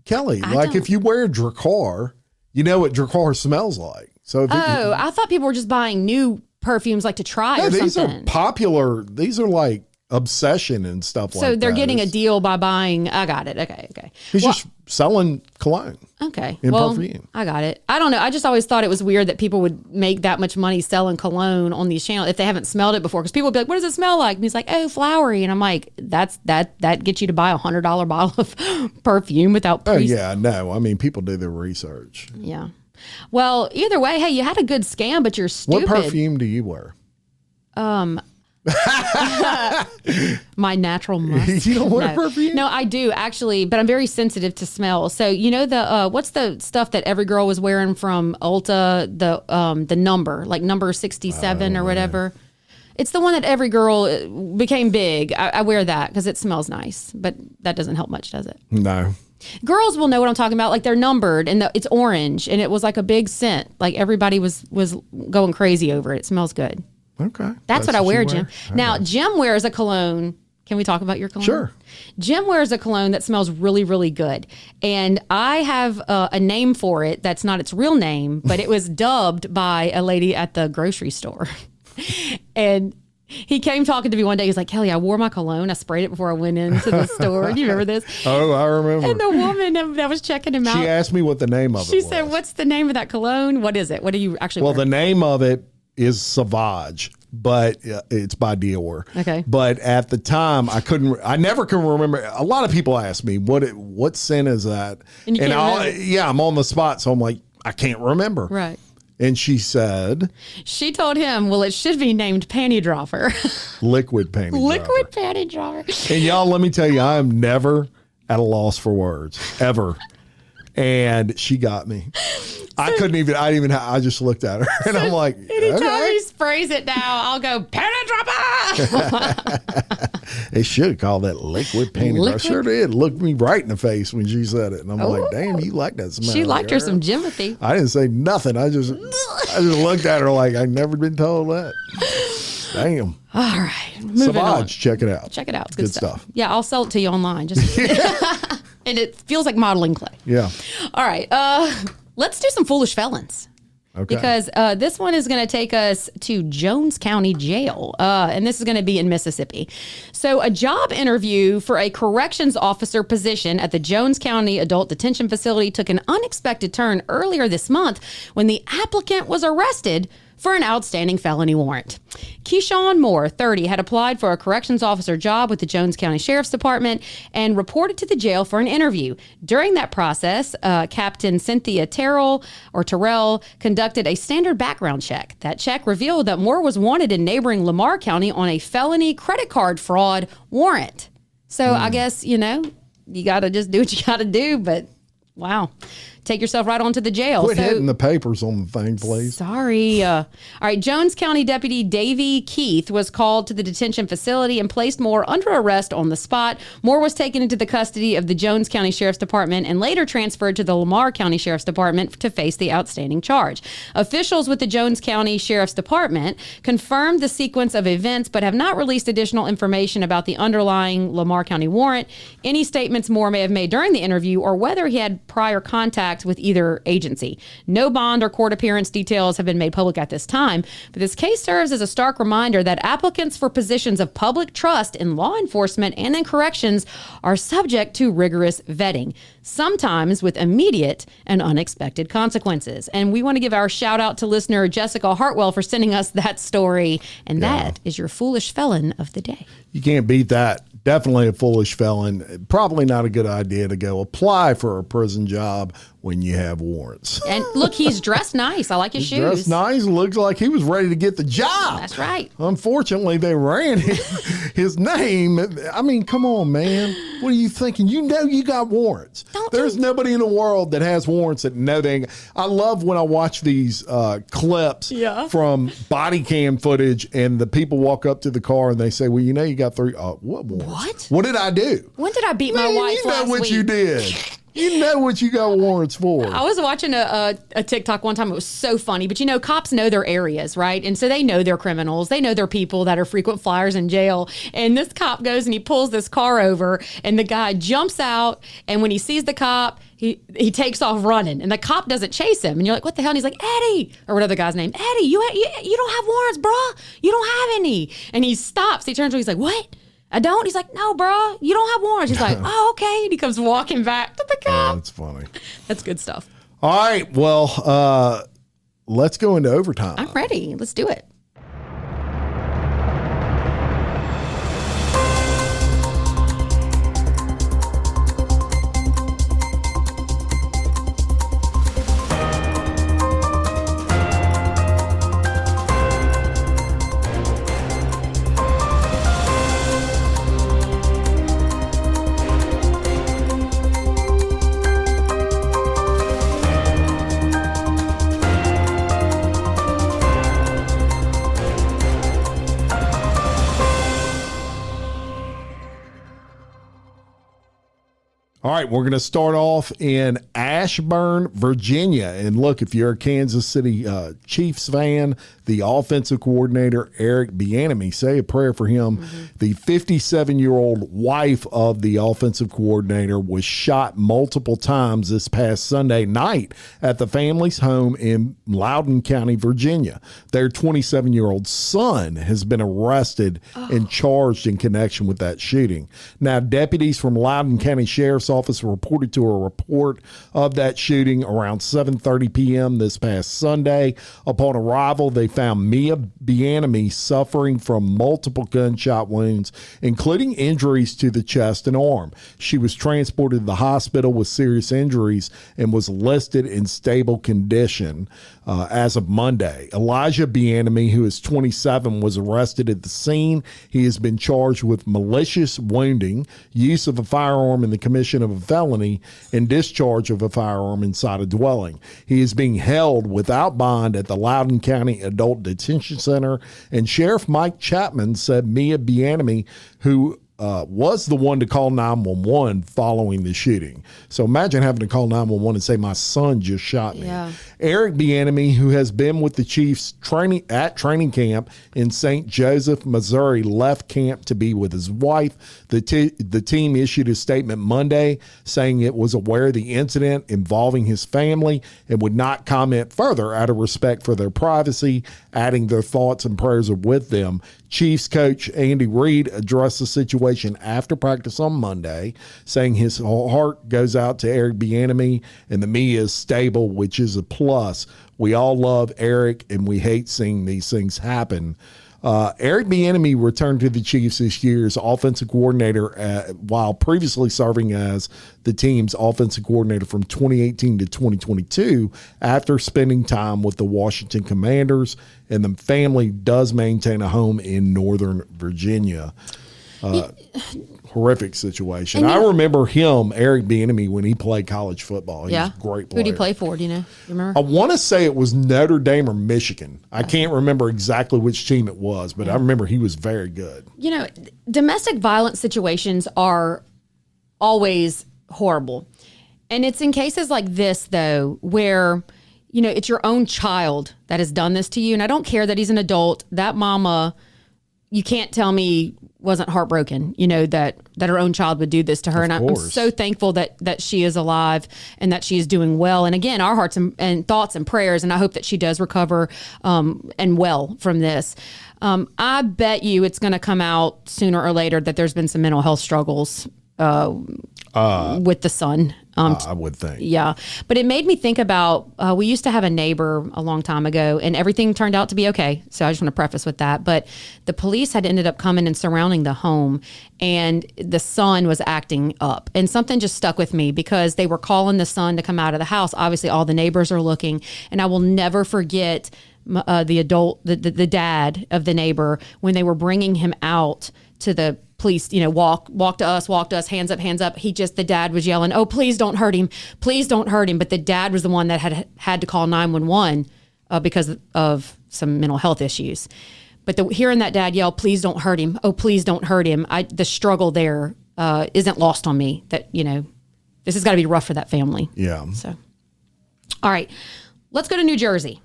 Kelly? If you wear Drakkar, you know what Drakkar smells like. So I thought people were just buying new perfumes to try or something. These are popular. These are like Obsession and stuff like that. So they're getting a deal by buying. I got it. Okay. He's just selling cologne. Okay. And perfume. I got it. I don't know. I just always thought it was weird that people would make that much money selling cologne on these channels if they haven't smelled it before. Because people would be like, "What does it smell like?" And he's like, "Oh, flowery." And I'm like, that gets you to buy $100 bottle of perfume without. No. I mean, people do their research. Yeah. Well, either way, hey, you had a good scam, but you're stupid. What perfume do you wear? My natural musk. You don't wear perfume? No, I do actually, but I'm very sensitive to smell. So the what's the stuff that every girl was wearing from Ulta? The number, like number 67 or whatever. It's the one that every girl became big. I wear that because it smells nice, but that doesn't help much, does it? No. Girls will know what I'm talking about. Like they're numbered and it's orange and it was like a big scent. Like everybody was going crazy over it. It smells good. Okay. That's what I wear, Jim. Now, Jim wears a cologne. Can we talk about your cologne? Sure. Jim wears a cologne that smells really, really good. And I have a name for it that's not its real name, but it was dubbed by a lady at the grocery store. And he came talking to me one day. He's like, "Kelly, I wore my cologne. I sprayed it before I went into the store." Do you remember this? Oh, I remember. And the woman that was checking him out. She asked me what the name of it was. She said, "What's the name of that cologne? What is it? What do you actually wear?" The name of it is Sauvage, but it's by Dior. Okay. But at the time, I never can remember. A lot of people ask me, what scent is that? And you can't remember. I'm on the spot. So I'm like, I can't remember. Right. And she said, she told him, well, it should be named Panty Dropper. Liquid Panty Dropper. Liquid Panty Dropper. And y'all, let me tell you, I am never at a loss for words, ever. And she got me. I just looked at her and I'm like, anytime he sprays it now, I'll go, "Panty Dropper." They should have called that liquid panty dropper. Sure did. Looked me right in the face when she said it. And I'm like, damn, you like that smell. She liked her some Jimothy. I didn't say nothing. I just looked at her like I'd never been told that. Damn. All right. Moving on. Check it out. Check it out. It's good stuff. Yeah, I'll sell it to you online. Just and it feels like modeling clay. Yeah. All right. Let's do some foolish felons. Okay. Because this one is going to take us to Jones County Jail, and this is going to be in Mississippi. So a job interview for a corrections officer position at the Jones County Adult Detention Facility took an unexpected turn earlier this month when the applicant was arrested for an outstanding felony warrant. Keyshawn Moore, 30, had applied for a corrections officer job with the Jones County Sheriff's Department and reported to the jail for an interview. During that process, Captain Cynthia Terrell conducted a standard background check. That check revealed that Moore was wanted in neighboring Lamar County on a felony credit card fraud warrant. So I guess, you got to just do what you got to do, but Wow. Take yourself right on to the jail. Quit hitting the papers on the thing, please. Sorry. All right. Jones County Deputy Davy Keith was called to the detention facility and placed Moore under arrest on the spot. Moore was taken into the custody of the Jones County Sheriff's Department and later transferred to the Lamar County Sheriff's Department to face the outstanding charge. Officials with the Jones County Sheriff's Department confirmed the sequence of events but have not released additional information about the underlying Lamar County warrant, any statements Moore may have made during the interview, or whether he had prior contact with either agency. No bond or court appearance details have been made public at this time, but this case serves as a stark reminder that applicants for positions of public trust in law enforcement and in corrections are subject to rigorous vetting, sometimes with immediate and unexpected consequences. And we want to give our shout out to listener Jessica Hartwell for sending us that story, and that is your foolish felon of the day. You can't beat that. Definitely a foolish felon. Probably not a good idea to go apply for a prison job when you have warrants. And look, he's dressed nice. I like his shoes. Dressed nice. Looks like he was ready to get the job. That's right. Unfortunately, they ran his name. I mean, come on, man. What are you thinking? You know you got warrants. There's nobody in the world that has warrants that know they. I love when I watch these clips from body cam footage and the people walk up to the car and they say, well, you know you got 3. What warrants? What? What did I do? When did I beat my wife you know last what week? You did. You know what you got warrants for. I was watching a TikTok one time. It was so funny. But, you know, cops know their areas, right? And so they know their criminals. They know their people that are frequent flyers in jail. And this cop goes and he pulls this car over and the guy jumps out. And when he sees the cop, he takes off running. And the cop doesn't chase him. And you're like, what the hell? And he's like, Eddie, or whatever the guy's name. Eddie, you don't have warrants, bro. You don't have any. And he stops. He turns around. He's like, what? I don't? He's like, no, bro, you don't have warrants. He's like, oh, okay. And he comes walking back to the cop. That's funny. That's good stuff. All right. Well, let's go into overtime. I'm ready. Let's do it. All right, we're going to start off in Ashburn, Virginia. And look, if you're a Kansas City Chiefs fan, the offensive coordinator, Eric Bieniemy, say a prayer for him. Mm-hmm. The 57-year-old wife of the offensive coordinator was shot multiple times this past Sunday night at the family's home in Loudoun County, Virginia. Their 27-year-old son has been arrested and charged in connection with that shooting. Now, deputies from Loudoun County Sheriff's Office reported to a report of that shooting around 7:30 p.m. this past Sunday. Upon arrival, they found Mia Bieniemy suffering from multiple gunshot wounds, including injuries to the chest and arm. She was transported to the hospital with serious injuries and was listed in stable condition as of Monday. Elijah Bieniemy, who is 27, was arrested at the scene. He has been charged with malicious wounding, use of a firearm in the commission of a felony, and discharge of a firearm inside a dwelling. He is being held without bond at the Loudoun County Adult Detention Center, and Sheriff Mike Chapman said Mia Bieniemy, who was the one to call 911 following the shooting. So imagine having to call 911 and say, my son just shot me. Yeah. Eric Bieniemy, who has been with the Chiefs training camp in St. Joseph, Missouri, left camp to be with his wife. The team issued a statement Monday saying it was aware of the incident involving his family and would not comment further out of respect for their privacy, adding their thoughts and prayers are with them. Chiefs coach Andy Reid addressed the situation after practice on Monday, saying his heart goes out to Eric Bieniemy and the Mia is stable, which is a plus. We all love Eric and we hate seeing these things happen. Eric Bieniemy returned to the Chiefs this year as offensive coordinator while previously serving as the team's offensive coordinator from 2018 to 2022 after spending time with the Washington Commanders, and the family does maintain a home in Northern Virginia. Horrific situation. I remember him, Eric Bieniemy, when he played college football. He was a great player. Who did he play for? Do you know? You remember? I want to say it was Notre Dame or Michigan. I can't remember exactly which team it was, but I remember he was very good. You know, domestic violence situations are always horrible. And it's in cases like this, though, where, you know, it's your own child that has done this to you. And I don't care that he's an adult. That mama, you can't tell me, wasn't heartbroken, you know, that her own child would do this to her. And I'm so thankful that she is alive and that she is doing well. And again, our hearts and thoughts and prayers. And I hope that she does recover and well from this. I bet you it's going to come out sooner or later that there's been some mental health struggles with the son. I would think. Yeah. But it made me think about, we used to have a neighbor a long time ago and everything turned out to be okay. So I just want to preface with that. But the police had ended up coming and surrounding the home and the son was acting up. And something just stuck with me because they were calling the son to come out of the house. Obviously, all the neighbors are looking. And I will never forget the dad of the neighbor when they were bringing him out to the police, you know, walk to us, hands up. The dad was yelling, "Oh, please don't hurt him. Please don't hurt him." But the dad was the one that had to call 911 because of some mental health issues. But hearing that dad yell, "Please don't hurt him. Oh, please don't hurt him." The struggle there isn't lost on me that, you know, this has got to be rough for that family. Yeah. So, all right, let's go to New Jersey.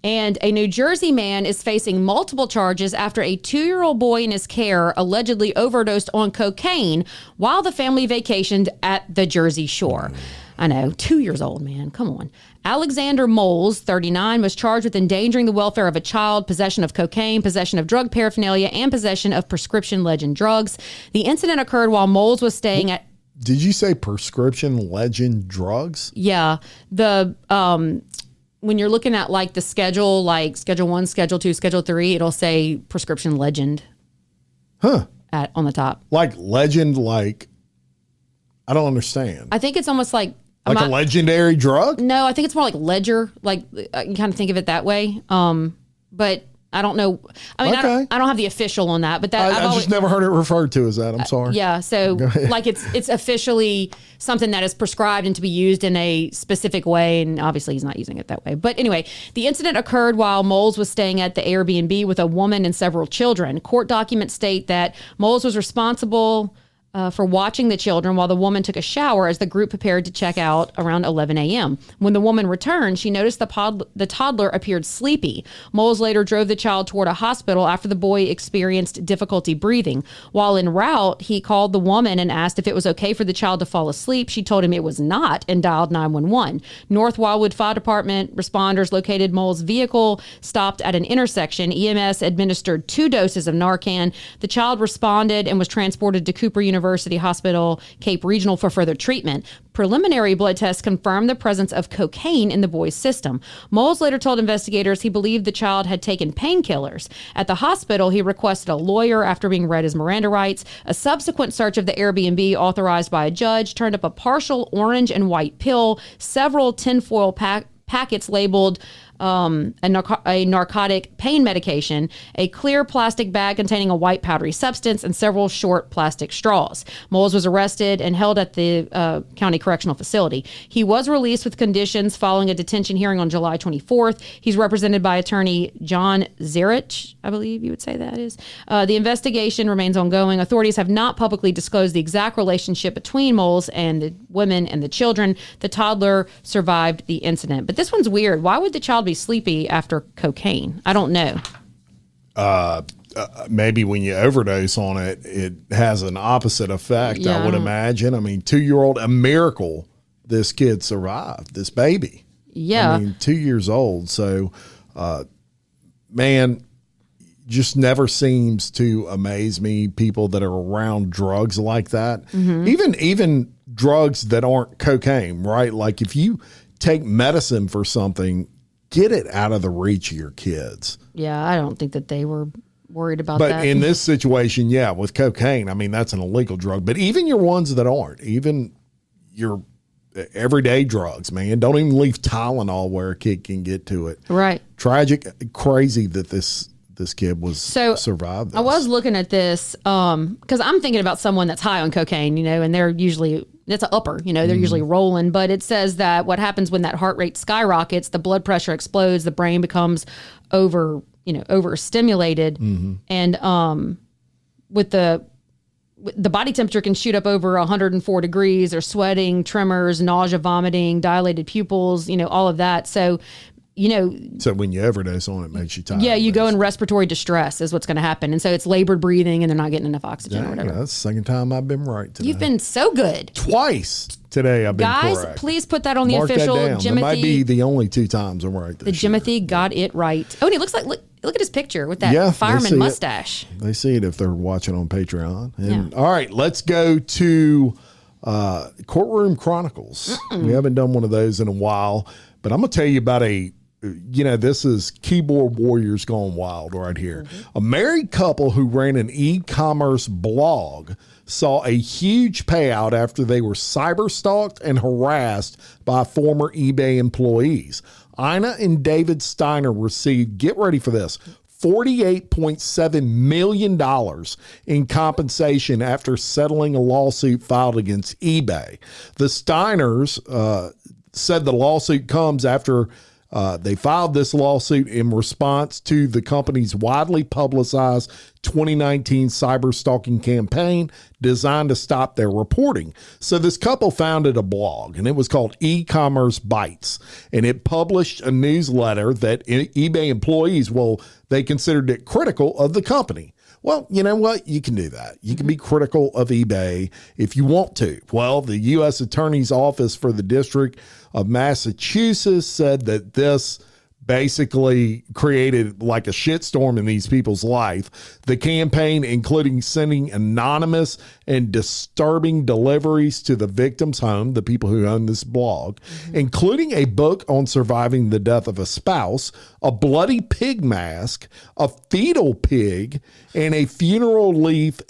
And a New Jersey man is facing multiple charges after a 2-year-old boy in his care allegedly overdosed on cocaine while the family vacationed at the Jersey Shore. I know, 2 years old, man. Come on. Alexander Moles, 39, was charged with endangering the welfare of a child, possession of cocaine, possession of drug paraphernalia, and possession of prescription legend drugs. The incident occurred while Moles was staying at... Did you say prescription legend drugs? Yeah. When you're looking at like the schedule, like Schedule 1, Schedule 2, Schedule 3, it'll say prescription legend. On the top. Like legend, like, I don't understand. I think it's almost like a legendary drug? No, I think it's more like ledger. Like you kind of think of it that way. But I don't know. I mean, I don't have the official on that, but that I've just never heard it referred to as that. I'm sorry. Yeah. So like it's officially something that is prescribed and to be used in a specific way. And obviously he's not using it that way. But anyway, the incident occurred while Moles was staying at the Airbnb with a woman and several children. Court documents state that Moles was responsible for watching the children while the woman took a shower as the group prepared to check out around 11 a.m. When the woman returned, she noticed the toddler appeared sleepy. Moles later drove the child toward a hospital after the boy experienced difficulty breathing. While en route, he called the woman and asked if it was okay for the child to fall asleep. She told him it was not and dialed 911. North Wildwood Fire Department responders located Moles' vehicle, stopped at an intersection. EMS administered 2 doses of Narcan. The child responded and was transported to Cooper University Hospital, Cape Regional for further treatment. Preliminary blood tests confirmed the presence of cocaine in the boy's system. Moles later told investigators he believed the child had taken painkillers. At the hospital, he requested a lawyer after being read his Miranda rights. A subsequent search of the Airbnb authorized by a judge turned up a partial orange and white pill, several tinfoil packets labeled a narcotic pain medication, a clear plastic bag containing a white powdery substance, and several short plastic straws. Moles was arrested and held at the county correctional facility. He was released with conditions following a detention hearing on July 24th. He's represented by attorney John Zerich, I believe you would say that is. The investigation remains ongoing. Authorities have not publicly disclosed the exact relationship between Moles and the women and the children. The toddler survived the incident. But this one's weird. Why would the child be sleepy after cocaine? I don't know. Maybe when you overdose on it, it has an opposite effect, Yeah, I would imagine. I mean, 2-year-old, a miracle this kid survived, this baby. Yeah. I mean, 2 years old. So, man, just never seems to amaze me, people that are around drugs like that. Even drugs that aren't cocaine, right? Like if you take medicine for something, get it out of the reach of your kids. Yeah, I don't think that they were worried about that. But in this situation, yeah, with cocaine, I mean, that's an illegal drug. But even your ones that aren't, even your everyday drugs, man, don't even leave Tylenol where a kid can get to it. Right. Tragic, crazy that this this kid was survived this. I was looking at this because I'm thinking about someone that's high on cocaine, and they're usually, that's an upper, they're usually rolling. But it says that what happens when that heart rate skyrockets, the blood pressure explodes, the brain becomes overstimulated, and with the body temperature can shoot up over 104 degrees, or sweating, tremors, nausea, vomiting, dilated pupils, all of that. So, so when you overdose on it, makes you tired. Yeah, you go in respiratory distress is what's going to happen. And so it's labored breathing and they're not getting enough oxygen or whatever. Yeah, that's the second time I've been right today. You've been so good. Twice today I've been correct. Guys, please put that on the Mark official that down. Jimothy. That might be the only 2 times I'm right this year. Jimothy got it right. Oh, and he looks like, look at his picture with that fireman mustache. They see it if they're watching on Patreon. And all right, let's go to Courtroom Chronicles. We haven't done one of those in a while, but I'm going to tell you about this is keyboard warriors gone wild right here. A married couple who ran an e-commerce blog saw a huge payout after they were cyber stalked and harassed by former eBay employees. Ina and David Steiner received, get ready for this, $48.7 million in compensation after settling a lawsuit filed against eBay. The Steiners said the lawsuit comes after they filed this lawsuit in response to the company's widely publicized 2019 cyber stalking campaign designed to stop their reporting. So this couple founded a blog, and it was called E-Commerce Bites, and it published a newsletter that eBay employees, they considered it critical of the company. Well, you know what? You can do that. You can be critical of eBay if you want to. Well, the U.S. Attorney's Office for the District of Massachusetts said that this basically created like a shitstorm in these people's life. The campaign, including sending anonymous and disturbing deliveries to the victim's home, the people who own this blog, including a book on surviving the death of a spouse, a bloody pig mask, a fetal pig, and a funeral wreath,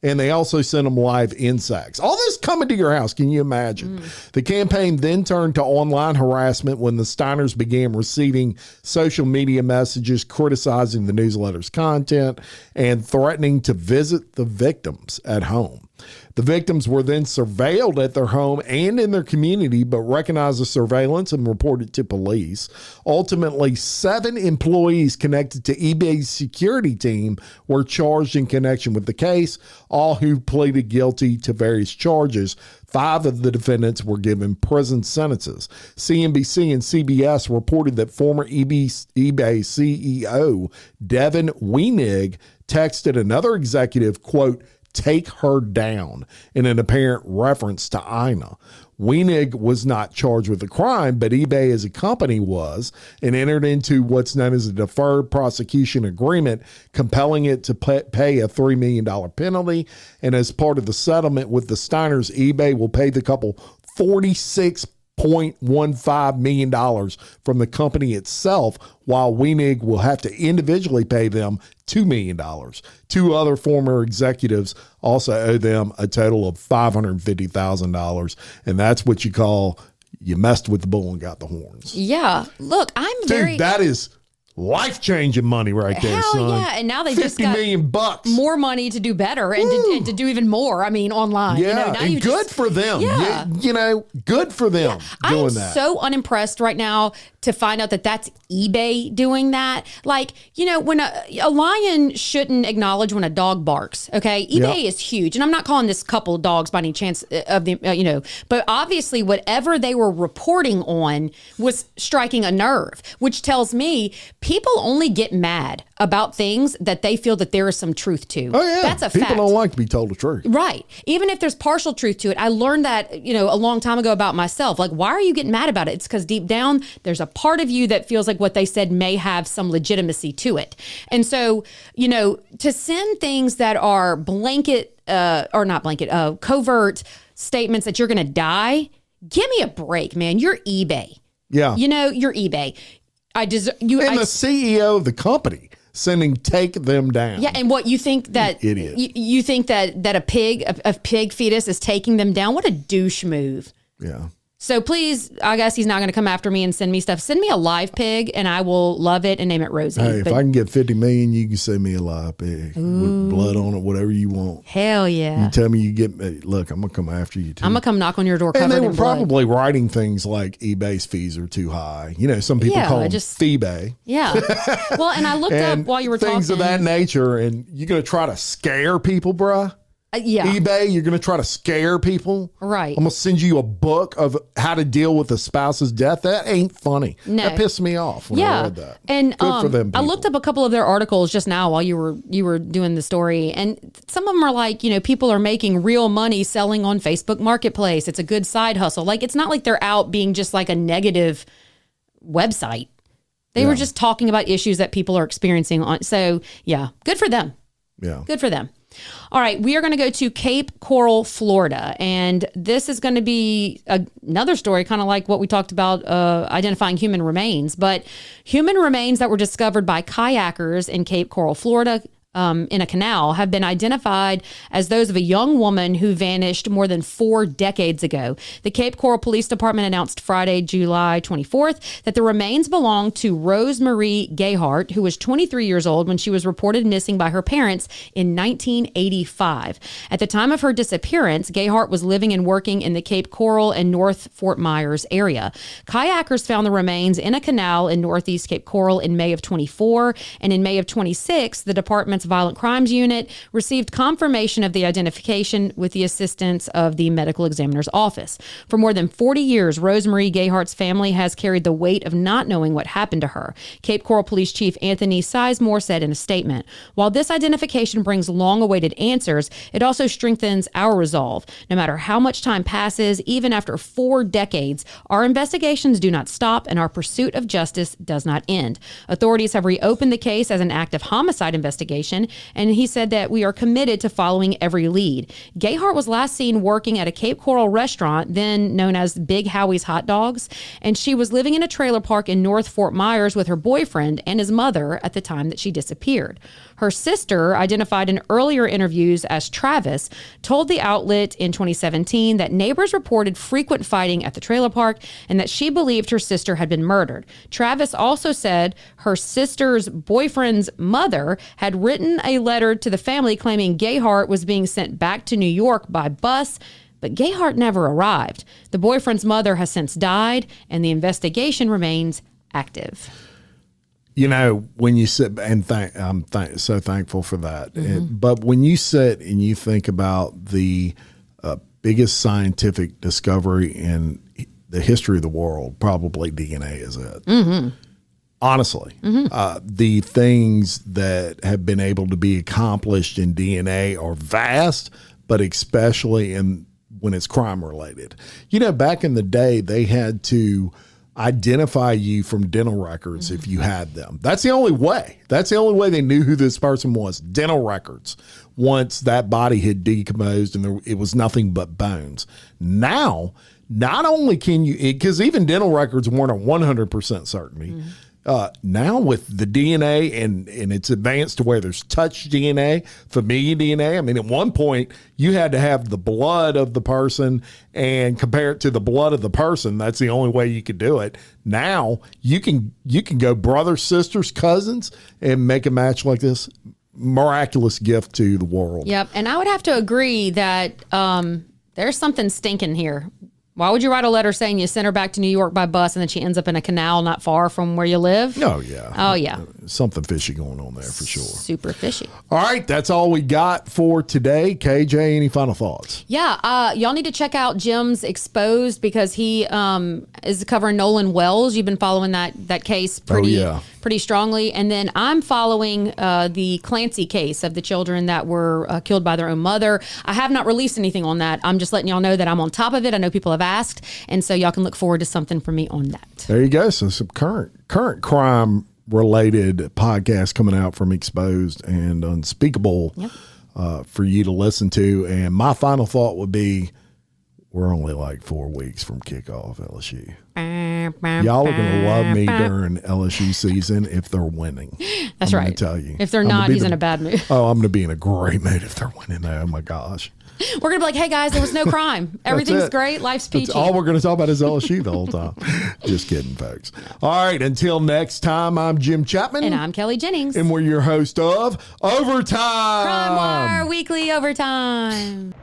and they also sent them live insects. All this coming to your house. Can you imagine? The campaign then turned to online harassment when the Steiners began receiving social media messages criticizing the newsletter's content and threatening to visit the victims at home. The victims were then surveilled at their home and in their community, but recognized the surveillance and reported to police. Ultimately, 7 employees connected to eBay's security team were charged in connection with the case, all who pleaded guilty to various charges. 5 of the defendants were given prison sentences. CNBC and CBS reported that former eBay CEO Devin Wenig texted another executive, quote, "Take her down," in an apparent reference to Ina. Wenig was not charged with the crime, but eBay as a company was, and entered into what's known as a deferred prosecution agreement, compelling it to pay a $3 million penalty. And as part of the settlement with the Steiners, eBay will pay the couple $46.15 million from the company itself, while Wenig will have to individually pay them $2 million. 2 other former executives also owe them a total of $550,000. And that's what you call, you messed with the bull and got the horns. Yeah. Look, Dude, that is life-changing money right there, Hell son. Yeah, and now they just got $50 million more money to do better and to do even more. I mean, online. Yeah, now and good for them. Yeah. Good for them doing that. I'm so unimpressed right now to find out that that's eBay doing that. Like, when a lion shouldn't acknowledge when a dog barks, okay? eBay is huge. And I'm not calling this couple dogs by any chance of the, but obviously whatever they were reporting on was striking a nerve, which tells me people only get mad about things that they feel that there is some truth to. Oh, yeah. That's a fact. People don't like to be told the truth. Right. Even if there's partial truth to it. I learned that, a long time ago about myself. Like, why are you getting mad about it? It's because deep down, there's a part of you that feels like what they said may have some legitimacy to it. And so, to send things that are covert statements that you're going to die, give me a break, man. You're eBay. Yeah. You're eBay. The CEO of the company sending take them down. Yeah, and what you think that idiot? You think that a pig fetus is taking them down? What a douche move. Yeah. So please, I guess he's not going to come after me and send me stuff. Send me a live pig and I will love it and name it Rosie. Hey, if I can get 50 million, you can send me a live pig with blood on it, whatever you want. Hell yeah. You tell me you get me. Look, I'm going to come after you too. I'm going to come knock on your door covered in blood. And they were probably writing things like eBay's fees are too high. You know, some people call them fee-bay. Yeah. Well, and I looked up while you were talking. Things of that nature. And you're going to try to scare people, bruh? Yeah. eBay, you're going to try to scare people. Right. I'm going to send you a book of how to deal with a spouse's death. That ain't funny. No. That pissed me off when I read that. And good for them people. I looked up a couple of their articles just now while you were doing the story. And some of them are like, you know, people are making real money selling on Facebook Marketplace. It's a good side hustle. Like, it's not like they're out being just like a negative website. They were just talking about issues that people are experiencing on. So yeah, good for them. Yeah. Good for them. All right, we are going to go to Cape Coral, Florida, and this is going to be another story, kind of like what we talked about, identifying human remains, but human remains that were discovered by kayakers in Cape Coral, Florida, in a canal have been identified as those of a young woman who vanished more than 4 decades ago. The Cape Coral Police Department announced Friday, July 24th, that the remains belong to Rose Marie Gayhart, who was 23 years old when she was reported missing by her parents in 1985. At the time of her disappearance, Gayhart was living and working in the Cape Coral and North Fort Myers area. Kayakers found the remains in a canal in northeast Cape Coral in May of 24, and in May of 26, the department's Violent Crimes Unit received confirmation of the identification with the assistance of the medical examiner's office. For more than 40 years, Rosemarie Gayhart's family has carried the weight of not knowing what happened to her. Cape Coral Police Chief Anthony Sizemore said in a statement, "While this identification brings long-awaited answers, it also strengthens our resolve. No matter how much time passes, even after 4 decades, our investigations do not stop and our pursuit of justice does not end. Authorities have reopened the case as an active homicide investigation, and he said that we are committed to following every lead." Gayhart was last seen working at a Cape Coral restaurant, then known as Big Howie's Hot Dogs, and she was living in a trailer park in North Fort Myers with her boyfriend and his mother at the time that she disappeared. Her sister, identified in earlier interviews as Travis, told the outlet in 2017 that neighbors reported frequent fighting at the trailer park and that she believed her sister had been murdered. Travis also said her sister's boyfriend's mother had written a letter to the family claiming Gayhart was being sent back to New York by bus, but Gayhart never arrived. The boyfriend's mother has since died, and the investigation remains active. You know, when you sit and I'm so thankful for that. But when you sit and you think about the biggest scientific discovery in the history of the world, probably DNA is it. Honestly, the things that have been able to be accomplished in DNA are vast, but especially when it's crime related. You know, back in the day, they had to identify you from dental records if you had them. That's the only way. That's the only way they knew who this person was. Dental records. Once that body had decomposed and it was nothing but bones. Now, not only can you, because even dental records weren't a 100% certainty. Now with the DNA and it's advanced to where there's touch DNA, familiar DNA. I mean, at one point you had to have the blood of the person and compare it to the blood of the person. That's the only way you could do it. Now you can go brothers, sisters, cousins and make a match like this. Miraculous gift to the world. Yep. And I would have to agree that there's something stinking here. Why would you write a letter saying you sent her back to New York by bus and then she ends up in a canal not far from where you live? Oh, yeah. Oh, yeah. Something fishy going on there for sure. Super fishy. All right. That's all we got for today. KJ, any final thoughts? Yeah. Y'all need to check out Jim's Exposed because he is covering Nolan Wells. You've been following that case pretty strongly. And then I'm following the Clancy case of the children that were killed by their own mother. I have not released anything on that. I'm just letting y'all know that I'm on top of it. I know people have asked, and so y'all can look forward to something from me on that. There you go. So some current crime related podcasts coming out from Exposed and Unspeakable for you to listen to. And my final thought would be, we're only like 4 weeks from kickoff LSU. Y'all are going to love me during LSU season if they're winning. That's right. Tell you. If they're not, he's in a bad mood. Oh, I'm going to be in a great mood if they're winning. Oh my gosh. We're going to be like, hey, guys, there was no crime. Everything's great. Life's peachy. That's all we're going to talk about is LSU the whole time. Just kidding, folks. All right. Until next time, I'm Jim Chapman. And I'm Kelly Jennings. And we're your host of Overtime. Crime Wire Weekly Overtime.